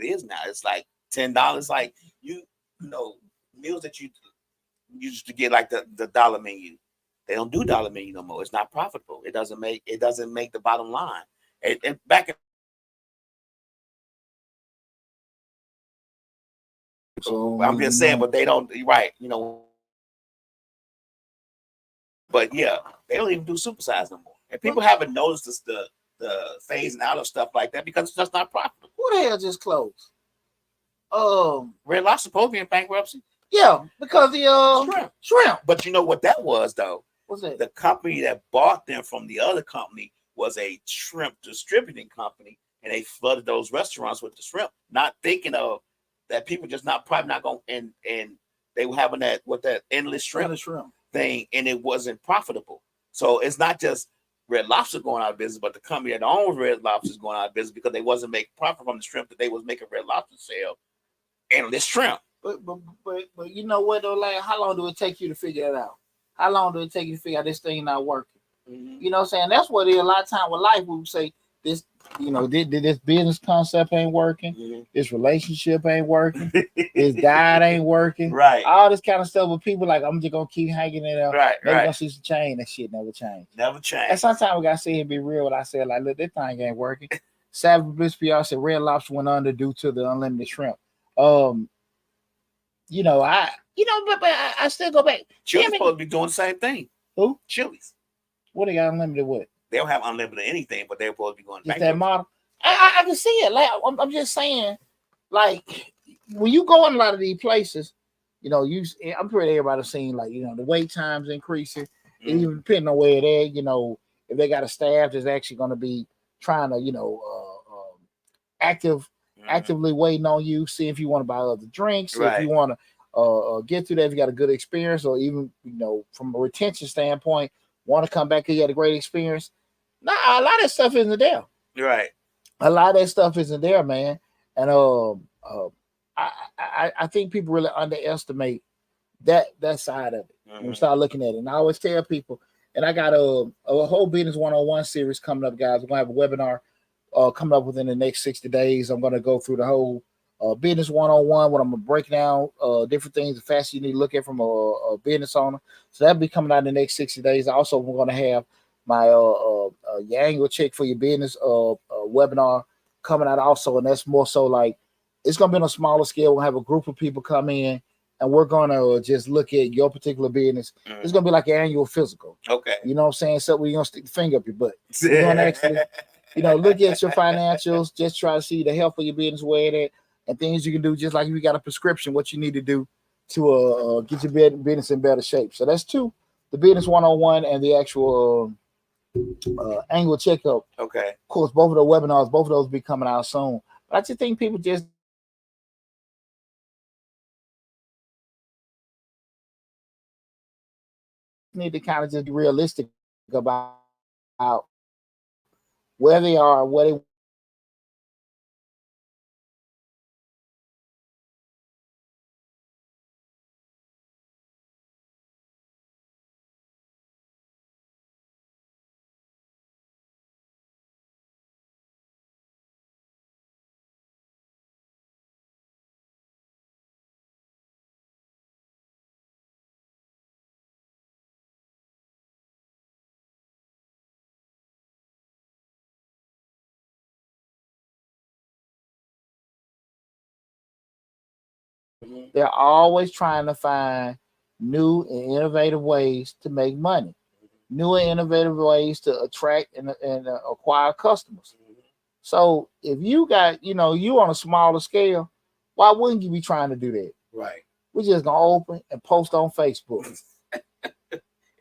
is now. It's like $10. Like meals that you used to get, like the dollar menu. They don't do dollar menu no more. It's not profitable. It doesn't make the bottom line. And back. So I'm just saying, but they don't. Right. But yeah, they don't even do supersize no more. And people haven't noticed the phasing out of stuff like that because it's just not profitable. Who the hell just closed? Red Lobster supposed to be in bankruptcy. Yeah, because the shrimp. But you know what that was, though? What's that? The company that bought them from the other company was a shrimp distributing company, and they flooded those restaurants with the shrimp, not thinking of that people just probably not going, and they were having that endless shrimp thing, and it wasn't profitable. So it's not just Red Lobster going out of business, but the company that owns Red Lobster is going out of business because they wasn't making profit from the shrimp that they was making Red Lobster sell endless shrimp. But you know what though? Like, how long do it take you to figure it out? How long do it take you to figure out this thing not working? You know what I'm saying? That's what it is. A lot of time with life, we would say this, this business concept ain't working. This relationship ain't working. This diet ain't working. Right. All this kind of stuff. But people like, I'm just gonna keep hanging it up. Right. Never gonna see some change. That shit never changed. Never changed. And sometimes we gotta sit here and be real. What I said, like, look, this thing ain't working. Savage Bliss PR said Red Lobster went under due to the unlimited shrimp. But I still go back. Chili's supposed to be doing the same thing. Who? Chili's. What they got unlimited with? They don't have unlimited anything, but they're supposed to be going back. That model. I can see it. Like, I'm just saying, like, when you go in a lot of these places, I'm pretty everybody seen like the wait times increasing, and Mhm. even depending on where they're, if they got a staff that's actually going to be trying to, active, Mhm. actively waiting on you, see if you want to buy other drinks, if you Right. want to get through that, if you got a good experience, or even from a retention standpoint, want to come back because you had a great experience. Nah, a lot of that stuff isn't there. Right. A lot of that stuff isn't there, man. And I think people really underestimate that side of it when we Mhm. start looking at it. And I always tell people, and I got a whole business 101 series coming up, guys. We're gonna have a webinar coming up within the next 60 days. I'm gonna go through the whole business 101, what I'm gonna break down different things, the facts you need to look at from a business owner. So that'll be coming out in the next 60 days. Also, we're gonna have my your annual check for your business webinar coming out also, and that's more so like it's gonna be on a smaller scale. We'll have a group of people come in and we're gonna just look at your particular business. It's Mhm. gonna be like an annual physical. Okay. You know what I'm saying? So we're gonna stick the finger up your butt. We're gonna actually, look at your financials, just try to see the health of your business, where it at, and things you can do. Just like if you got a prescription, what you need to do to get your business in better shape. So that's two: the business 101 and the actual annual checkup. Okay. Of course, both of the webinars, both of those be coming out soon. But I just think people just need to kind of just be realistic about where they are, where they want to be, Mhm. they're always trying to find new and innovative ways to make money, new and innovative ways to attract and acquire customers. Mhm. So if you got, you on a smaller scale, why wouldn't you be trying to do that? Right. We're just gonna open and post on Facebook.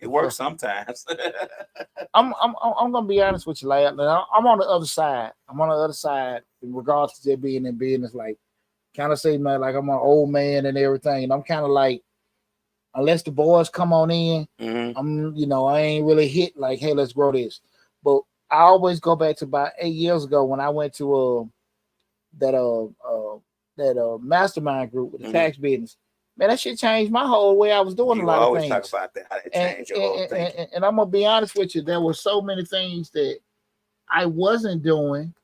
It works sometimes. I'm gonna be honest with you, lad. I'm on the other side. I'm on the other side in regards to just being in business. Like, kind of say, man, like I'm an old man and everything, and I'm kind of like, unless the boys come on in, Mhm. I ain't really hit like, hey, let's grow this. But I always go back to about 8 years ago when I went to that mastermind group with the Mhm. tax business. Man, that shit changed my whole way I was doing a You lot of always talk things. about that, how it And changed your whole and, thinking. and I'm gonna be honest with you, there were so many things that I wasn't doing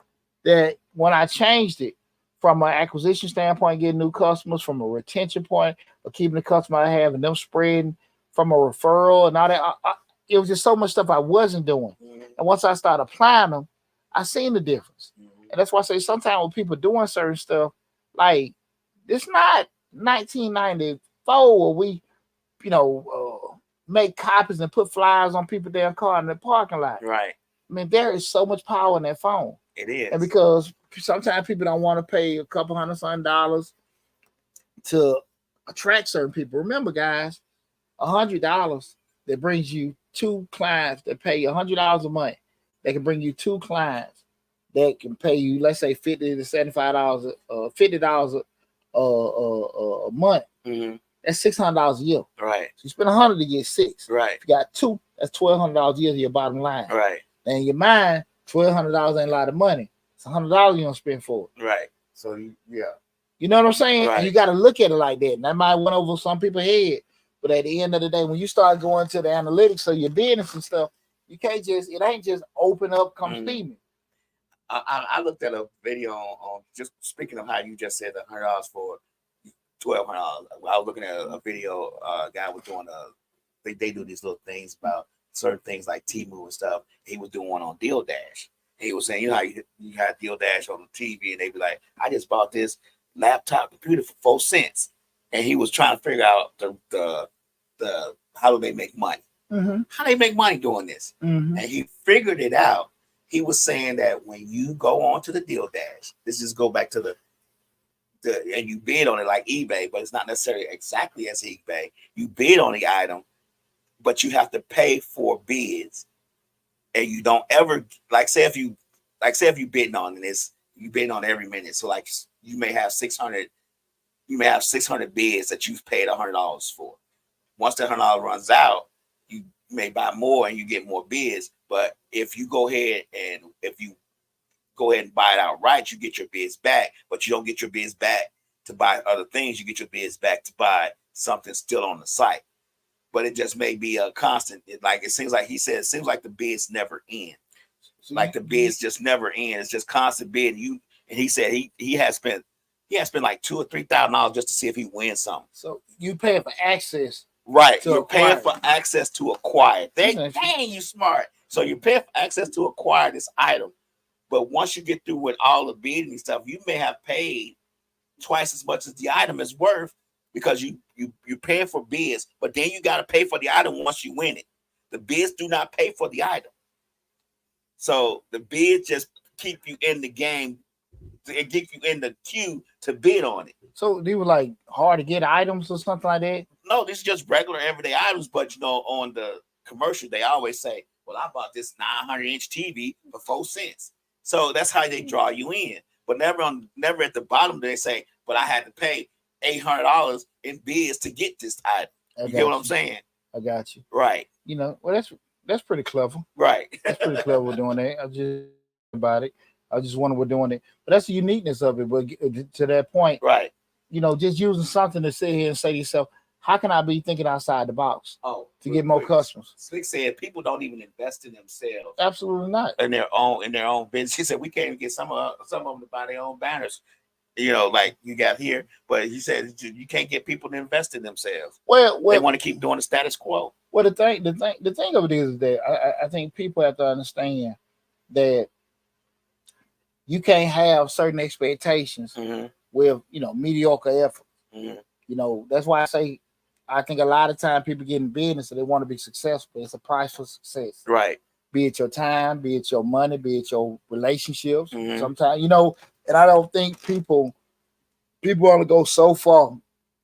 that when I changed it from an acquisition standpoint, getting new customers, from a retention point of keeping the customer I have and them spreading, from a referral and all that, it was just so much stuff I wasn't doing. Mhm. And once I started applying them, I seen the difference. Mhm. And that's why I say sometimes when people doing certain stuff, like it's not 1994 where we, you know, make copies and put flyers on people's damn car in the parking lot. Right. I mean, there is so much power in that phone. It And is. because sometimes people don't want to pay a couple hundred some dollars to attract certain people. Remember, guys, $100 that brings you two clients that pay $100 a month. They can bring you two clients that can pay you, let's say, $50 to $75, $50 a month. Mm-hmm. That's $600 a year. Right. So you spend 100 to get six. Right. If you got two, that's $1,200 a year to your bottom line. Right. And in your mind, $1,200 ain't a lot of money. It's $100 you don't spend for it. Right. So yeah, you know what I'm saying? Right. And you got to look at it like that. And that might went over some people's head, but at the end of the day, when you start going to the analytics of your business and stuff, you can't just, it ain't just open up, come see me. I looked at a video on just speaking of how you just said $100 for $1,200. I was looking at a video. A guy was doing they do these little things about certain things like Temu and stuff. He was doing one on Deal Dash. He was saying, you know how you had Deal Dash on the TV, and they'd be like, I just bought this laptop computer for 4 cents, and he was trying to figure out the how do they make money? Mm-hmm. How they make money doing this? Mm-hmm. And he figured it out. He was saying that when you go on to the Deal Dash, this just go back to the and you bid on it like eBay, but it's not necessarily exactly as eBay. You bid on the item, but you have to pay for bids, and you don't ever say if you bidding on this, you bid on every minute. So like you may have 600 bids that you've paid $100 for. Once that $100 runs out, you may buy more and you get more bids. But if you go ahead and buy it outright, you get your bids back, but you don't get your bids back to buy other things. You get your bids back to buy something still on the site. But it just may be a constant. It seems like he said, it seems like the bids never end. Like the bids just never end. It's just constant bid. And he said he has spent like $2,000 or $3,000 just to see if he wins something. So you pay for access. Right. You're paying for access to acquire. Dang, you smart. So you're paying for access to acquire this item. But once you get through with all the bidding and stuff, you may have paid twice as much as the item is worth because you're paying for bids, but then you got to pay for the item once you win it. The bids do not pay for the item. So the bids just keep you in the game. It keeps you in the queue to bid on it. So they were like hard to get items or something like that? No, these are just regular everyday items, but on the commercial, they always say, well, I bought this 900-inch TV for 4 cents. So that's how they draw you in. But never at the bottom do they say, but I had to pay $800 in bids to get this item. You get what I'm saying? I got you. Right. Well, that's pretty clever. Right. That's pretty clever doing that. I just about it. I just wonder we're doing it. But that's the uniqueness of it. But to that point, right. Just using something to sit here and say to yourself, how can I be thinking outside the box to get more customers? Slick said people don't even invest in themselves. Absolutely not. In their own business. He said we can't even get some of them to buy their own banners. Like you got here, but he said you can't get people to invest in themselves. Well, they want to keep doing the status quo. Well, the thing of it is that I think people have to understand that you can't have certain expectations with mediocre effort. That's why I say I think a lot of time people get in business so they want to be successful. It's a price for success, right? Be it your time, be it your money, be it your relationships. Sometimes and I don't think people want to go so far,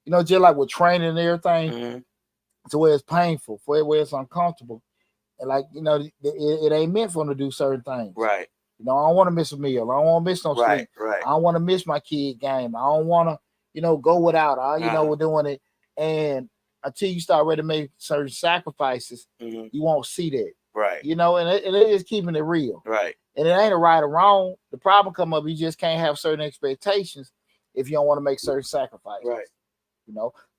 just like with training and everything, to where it's painful, where it's uncomfortable, and it ain't meant for them to do certain things, right? I don't want to miss a meal. I don't want to miss no sleep. Right. I don't want to miss my kid game. I don't want to, go without. We're doing it, and until you start ready to make certain sacrifices, you won't see that, right? And it is keeping it real, right? And it ain't a right or wrong. The problem come up, you just can't have certain expectations if you don't want to make certain sacrifices, right?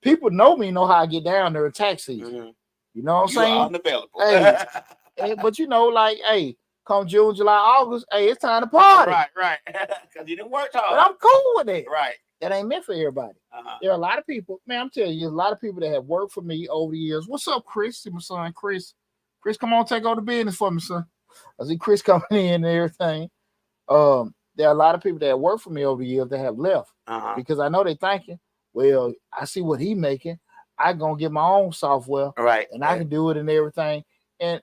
People know me, know how I get down there in tax season. You know what I'm saying? Unavailable. But hey, come June, July, August, hey, it's time to party. Right. Because you didn't work hard. But I'm cool with it. Right. That ain't meant for everybody. There are a lot of people, man, I'm telling you, there's a lot of people that have worked for me over the years. What's up, Chris? See my son, Chris. Chris, come on, take over the business for me, son. I see Chris coming in and everything. There are a lot of people that have worked for me over the years that have left because I know they're thinking, well, I see what he making. I gonna get my own software, right? And I can do it and everything. And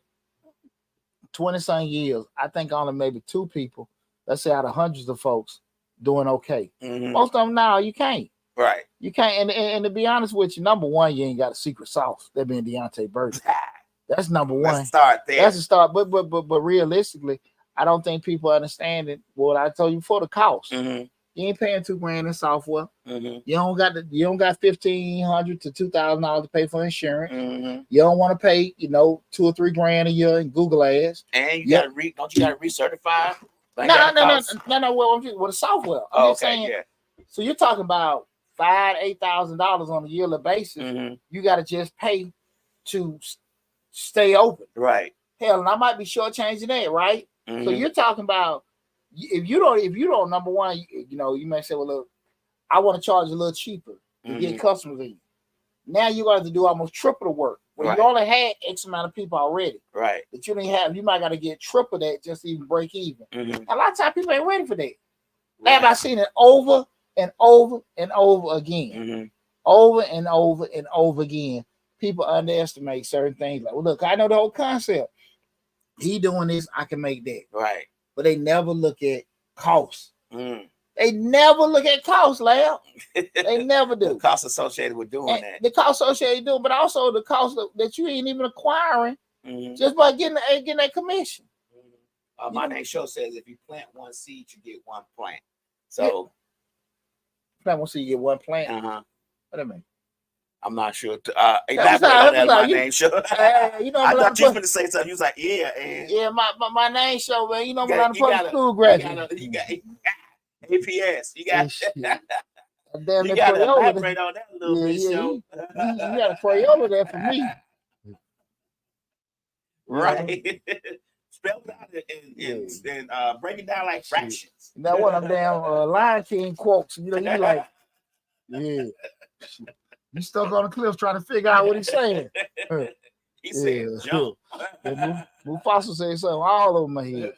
20-some years, I think only maybe 2 people, let's say out of hundreds of folks, doing okay. Most of them now, you can't. Right. You can't. And to be honest with you, number one, you ain't got a secret sauce. That being Deontay Burton. That's number one. Let's start there. That's a start. But realistically, I don't think people understand it. What I told you before, the cost. You ain't paying $2,000 in software. You don't got $1,500 to $2,000 to pay for insurance. You don't want to pay, $2 or $3 a year in Google ads. And you got to don't you got to recertify? No. Well, with the software. I'm just saying. Yeah. So you're talking about $5,000-$8,000 on a yearly basis. You got to just pay to stay open. Right. Hell, and I might be shortchanging that, right? So you're talking about if you don't, number one, you may say, well, look, I want to charge a little cheaper to get customers in. Now you got to do almost triple the work. When you only had X amount of people already, right? That you didn't have, you might got to get triple that just to even break even. A lot of times people ain't ready for that. Have I seen it over and over and over again, over and over and over again? People underestimate certain things. Like, well, look, I know the whole concept. He doing this, I can make that. Right. But they never look at cost. They never look at cost, Lab. They never do. The cost associated with doing and that. the cost associated with doing, but also the cost that you ain't even acquiring just by getting that commission. My name show says if you plant one seed, you get one plant. So plant one seed, you get one plant. What do you mean? I'm not sure. Elaborate on that. My name show. You know, I thought you were going to say something. You was like, yeah, and yeah, my name show, man. You know, I'm a public school graduate. You got APS. You got. Damn, you got to elaborate on that a little bit, show. You got a Crayola there for me. Right. Spell it out and break it down like fractions. That one of them damn Lion King quotes. You know, you like, yeah. You stuck on the cliff trying to figure out what he's saying. He said jump. Mufasa said something all over my head.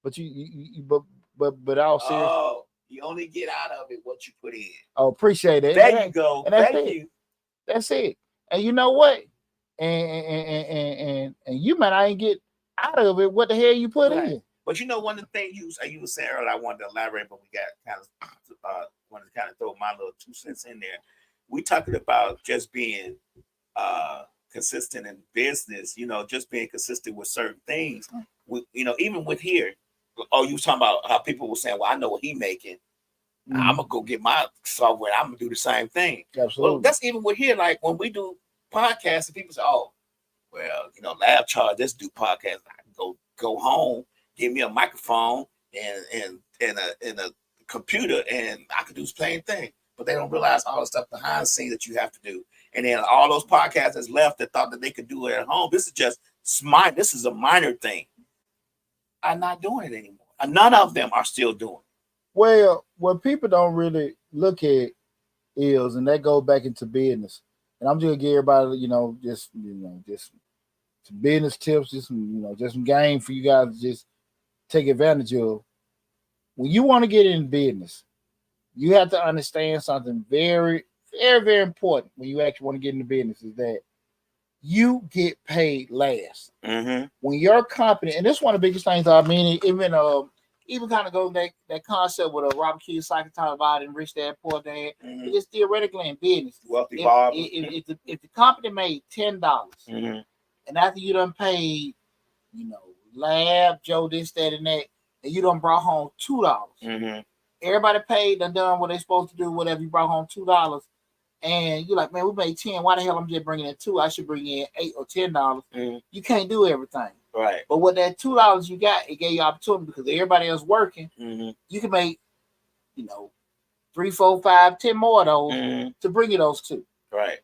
But but all serious. Oh, you only get out of it what you put in. Oh, appreciate it. There you go. And Thank you. That's it. And you know what? And you might not get out of it what the hell you put in. But you know, one of the things you were saying earlier, I wanted to elaborate, but we got kind of wanted to kind of throw my little 2 cents in there. We talking about just being consistent in business, you know, just being consistent with certain things. You know, even with here, you was talking about how people were saying, well, I know what he making. I'm gonna go get my software. I'm gonna do the same thing. Absolutely. Well, that's even with here. Like when we do podcasts, and people say, "Oh, well, you know, Lab charge. Let's do podcasts. I can go home, give me a microphone and a computer, and I can do the same thing." But they don't realize all the stuff behind the scenes that you have to do. And then all those podcasts that's left that thought that they could do it at home. This is just smart. This is a minor thing. I'm not doing it anymore. And none of them are still doing it. Well, what people don't really look at is, and that goes back into business. And I'm just gonna give everybody, just some business tips, just some game for you guys to just take advantage of. When you want to get in business, you have to understand something very, very, very important when you actually want to get into business is that you get paid last. When your company, and this is one of the biggest things I mean, even kind of go that concept with Robert Kiyosaki talked about in Rich Dad Poor Dad. It's theoretically in business. Wealthy Bob. If the company made $10, and after you done paid, Lab, Joe, this, that, and that, and you done brought home $2. Everybody paid, done what they supposed to do, whatever. You brought home $2, and you're like, man, we made 10. Why the hell I'm just bringing in 2? I should bring in $8 or $10. You can't do everything. Right. But with that $2 you got, it gave you opportunity because everybody else working. You can make, 3, 4, 5, 10 more of those to bring you those 2. Right.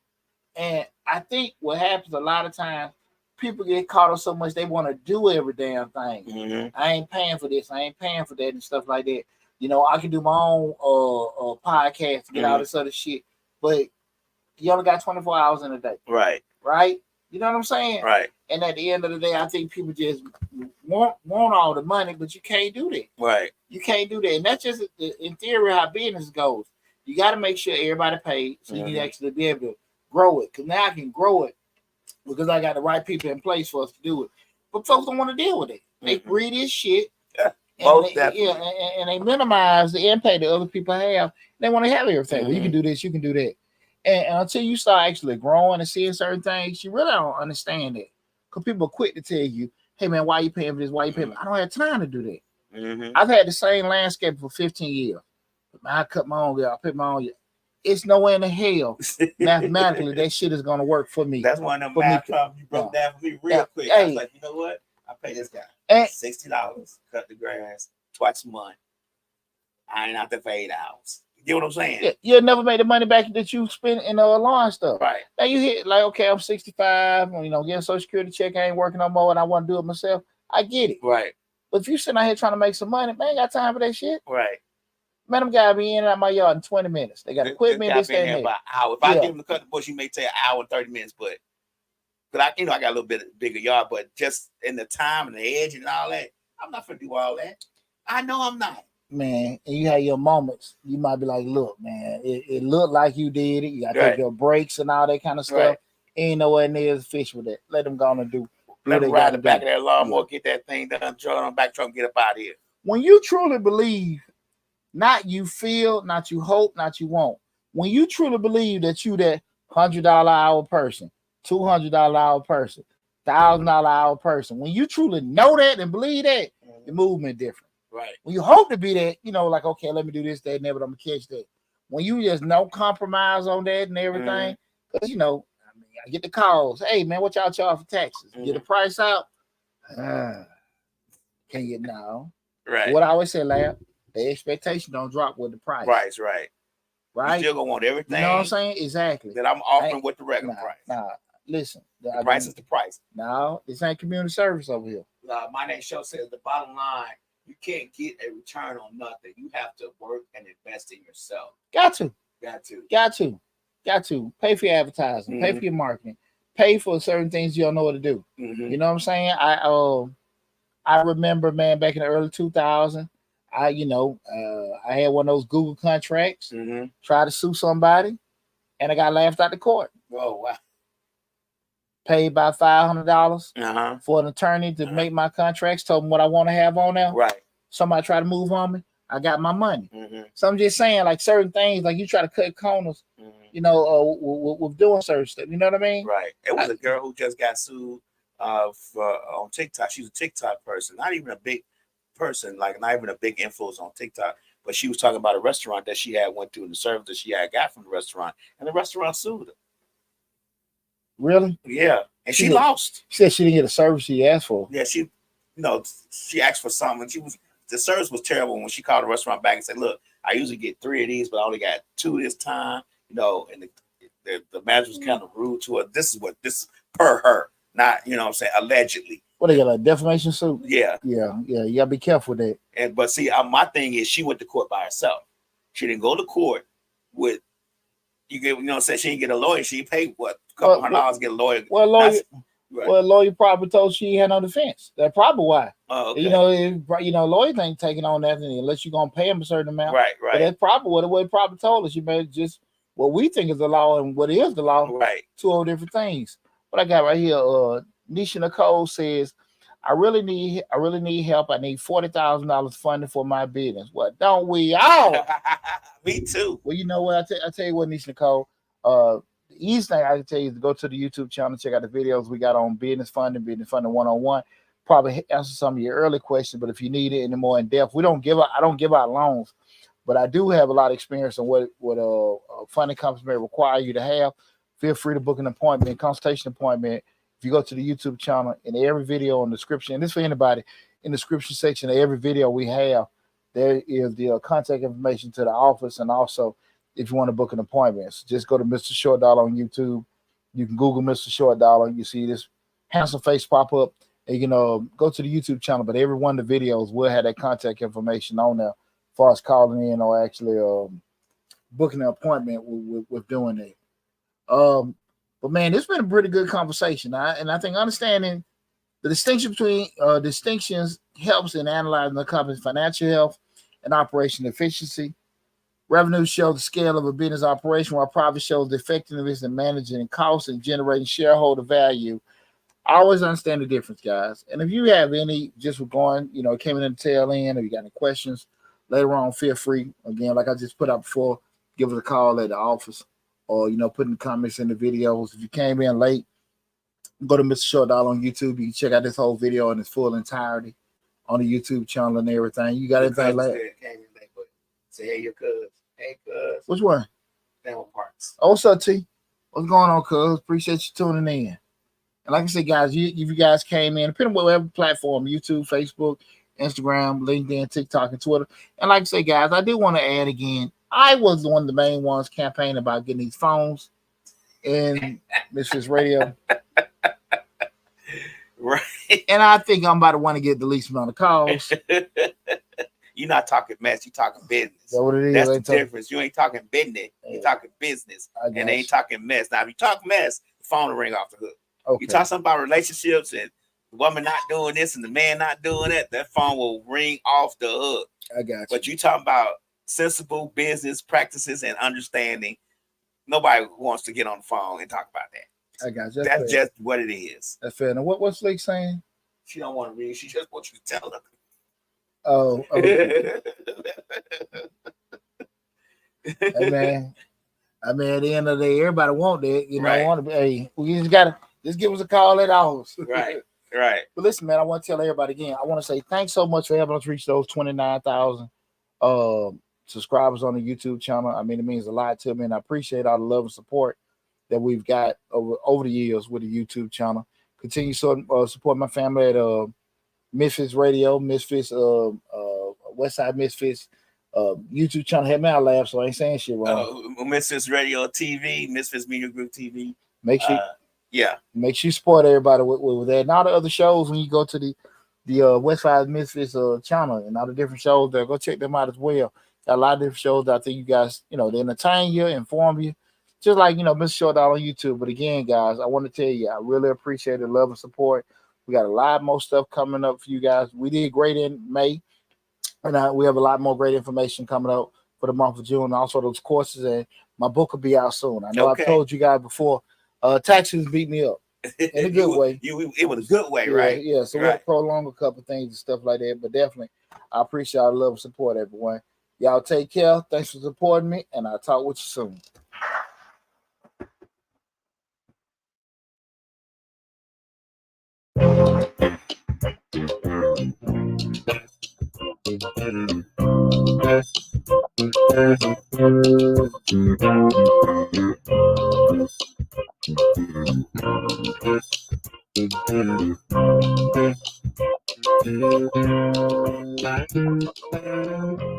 And I think what happens a lot of times, people get caught up so much they want to do every damn thing. I ain't paying for this. I ain't paying for that and stuff like that. I can do my own podcast, get all this other shit, but you only got 24 hours in a day. Right. You know what I'm saying? Right. And at the end of the day, I think people just want all the money, but you can't do that. Right. You can't do that. And that's just in theory how business goes. You got to make sure everybody paid so you can actually be able to grow it. Because now I can grow it because I got the right people in place for us to do it. But folks don't want to deal with it. They read this shit. And they minimize the impact that other people have. They want to have everything. Well, you can do this, you can do that. And until you start actually growing and seeing certain things, you really don't understand it. Because people are quick to tell you, hey, man, why are you paying for this? Why are you paying for I don't have time to do that. I've had the same landscape for 15 years. I cut my own, I put my own. It's nowhere in the hell mathematically that shit is going to work for me. That's one of them math problems you broke down for me real quick. I was like, you know what? I pay this guy $60, cut the grass twice a month. I ain't out there for 8 hours. You know what I'm saying? Yeah, you'll never make the money back that you spent in the lawn stuff. Right. Now you hit like, okay, I'm 65, getting a Social Security check, I ain't working no more, and I want to do it myself. I get it. Right. But if you sitting out here trying to make some money, man, ain't got time for that shit. Right. Man, them guys be in and out my yard in 20 minutes. They got equipment. This guy been here about an hour. If I give him to cut the bush, he may take an hour and 30 minutes, but I got a little bit bigger yard, but just in the time and the edge and all that, I'm not gonna do all that. I know I'm not. Man, and you have your moments. You might be like, look, man, it looked like you did it. You got to take your breaks and all that kind of stuff. Right. Ain't nowhere near as fish with that. Let them go on and do. Let them ride the back of that lawnmower, get that thing done, throw it on back truck, get up out of here. When you truly believe Not you feel, not you hope, not you want. When you truly believe that you that $100 hour person, $200 hour person, $1,000 hour person, when you truly know that and believe that, the movement different. Right. When you hope to be that, like, okay, let me do this, that, and that, but I'm gonna catch that. When you just no compromise on that and everything, because I get the calls. Hey man, what y'all charge for taxes? Get the price out. Can you now? Right. What I always say, Lab, the expectation don't drop with the price. Right. Right. You still gonna want everything. You know what I'm saying? Exactly. That I'm offering with the regular price. Listen. The price is the price. No, this ain't community service over here. My next show says the bottom line, you can't get a return on nothing. You have to work and invest in yourself. Got to. Pay for your advertising, pay for your marketing, pay for certain things you don't know what to do. You know what I'm saying? I remember, man, back in the early 2000s, I had one of those Google contracts, tried to sue somebody, and I got laughed out the court. Oh, wow. Paid about $500 for an attorney to make my contracts, told them what I want to have on there. Right. Somebody tried to move on me, I got my money. So I'm just saying, like, certain things, like you try to cut corners, with doing certain stuff. You know what I mean? Right. It was a girl who just got sued on TikTok. She's a TikTok person, not even a big person, like not even a big influence on TikTok. But she was talking about a restaurant that she had went to and the service that she had got from the restaurant, and the restaurant sued her. Really? Yeah. And she lost. She said she didn't get a service she asked for. Yeah, she asked for something. The service was terrible when she called the restaurant back and said, "Look, I usually get 3 of these, but I only got 2 this time." And the manager was kind of rude to her. This is per her, not allegedly. What they got, like defamation suit? Yeah. You gotta be careful with that. But see, my thing is she went to court by herself. She didn't go to court with she didn't get a lawyer. She paid what $200 to get a lawyer. Well, a lawyer probably told she had no defense. That's probably why. Oh, okay. Lawyers ain't taking on nothing unless you're gonna pay them a certain amount. Right. But that's probably what it probably told us. You may just what we think is the law and what is the law. Right. 2 old different things. What I got right here, Nisha Nicole says, I really need help. I need $40,000 funding for my business. What don't we all? Me too. Well, you know what? I tell you what, Nisha Nicole. The easiest thing I can tell you is to go to the YouTube channel, check out the videos we got on business funding 101. Probably answer some of your early questions, but if you need it any more in depth, I don't give out loans, but I do have a lot of experience on what funding companies may require you to have. Feel free to book an appointment, consultation appointment. If you go to the YouTube channel, in every video in the description, and this for anybody, in the description section of every video we have, there is the contact information to the office, and also if you want to book an appointment, so just go to Mr. Short Dollar on YouTube. You can Google Mr. Short Dollar. You see this handsome face pop up, and go to the YouTube channel. But every one of the videos will have that contact information on there, as far as calling in or actually booking an appointment with doing it. But man, it's been a pretty good conversation, and I think understanding the distinction between distinctions helps in analyzing the company's financial health and operational efficiency. Revenue shows the scale of a business operation, while profit shows the effectiveness in managing costs and generating shareholder value. I always understand the difference, guys. And if you have any, just came in the tail end, or you got any questions later on, feel free. Again, like I just put up before, give us a call at the office, or put in the comments in the videos. If you came in late, go to Mr. Short Dollar on YouTube. You can check out this whole video in its full entirety on the YouTube channel and everything. You got anything like that? Say, hey, your cuz. Hey, cuz. Which one? Family Parts. Oh, what's up, T? What's going on, cuz? Appreciate you tuning in. And like I said, guys, if you guys came in, depending on whatever platform, YouTube, Facebook, Instagram, LinkedIn, TikTok, and Twitter. And like I say, guys, I do want to add again, I was one of the main ones campaigning about getting these phones in Misfits Radio. Right. And I think I'm about to want to get the least amount of calls. You're not talking mess, you're talking business. That's what it is. That's the difference. You ain't talking business, you're talking business. And they ain't talking mess. Now, if you talk mess, the phone will ring off the hook. Okay. You talk something about relationships and the woman not doing this and the man not doing that phone will ring off the hook. I got you. But you talking about sensible business practices and understanding, nobody wants to get on the phone and talk about that. I got you. That's just what it is. That's fair. Now, what's Slick saying? She don't want to read. She just wants you to tell her. Oh, hey, man. I mean, at the end of the day, everybody want that. You know, Right. want to be. Hey, we just gotta just give us a call at office. Right. Right. But listen, man, I want to tell everybody again. I want to say thanks so much for helping us reach those 29,000 subscribers on the YouTube channel. I mean, it means a lot to me, and I appreciate all the love and support that we've got over the years with the YouTube channel. Continue support my family at Misfits Radio, Misfits, Westside Misfits YouTube channel. Had me out laugh, so I ain't saying shit wrong. Misfits Radio TV, Misfits Media Group TV. Make sure, yeah, make sure you support everybody with that. And all the other shows when you go to the Westside Misfits channel and all the different shows there, go check them out as well. Got a lot of different shows out there. You guys, they entertain you, inform you, just like Mr. Short Dollar on YouTube. But again, guys, I want to tell you, I really appreciate the love and support. We got a lot more stuff coming up for you guys. We did great in May, and we have a lot more great information coming up for the month of June. Also, those courses, and my book will be out soon. I know I've told you guys before. Taxes beat me up in a good way. It was a good way, yeah, right? Yeah, so we'll prolong a couple things and stuff like that. But definitely, I appreciate all the love and support, everyone. Y'all take care. Thanks for supporting me, and I'll talk with you soon.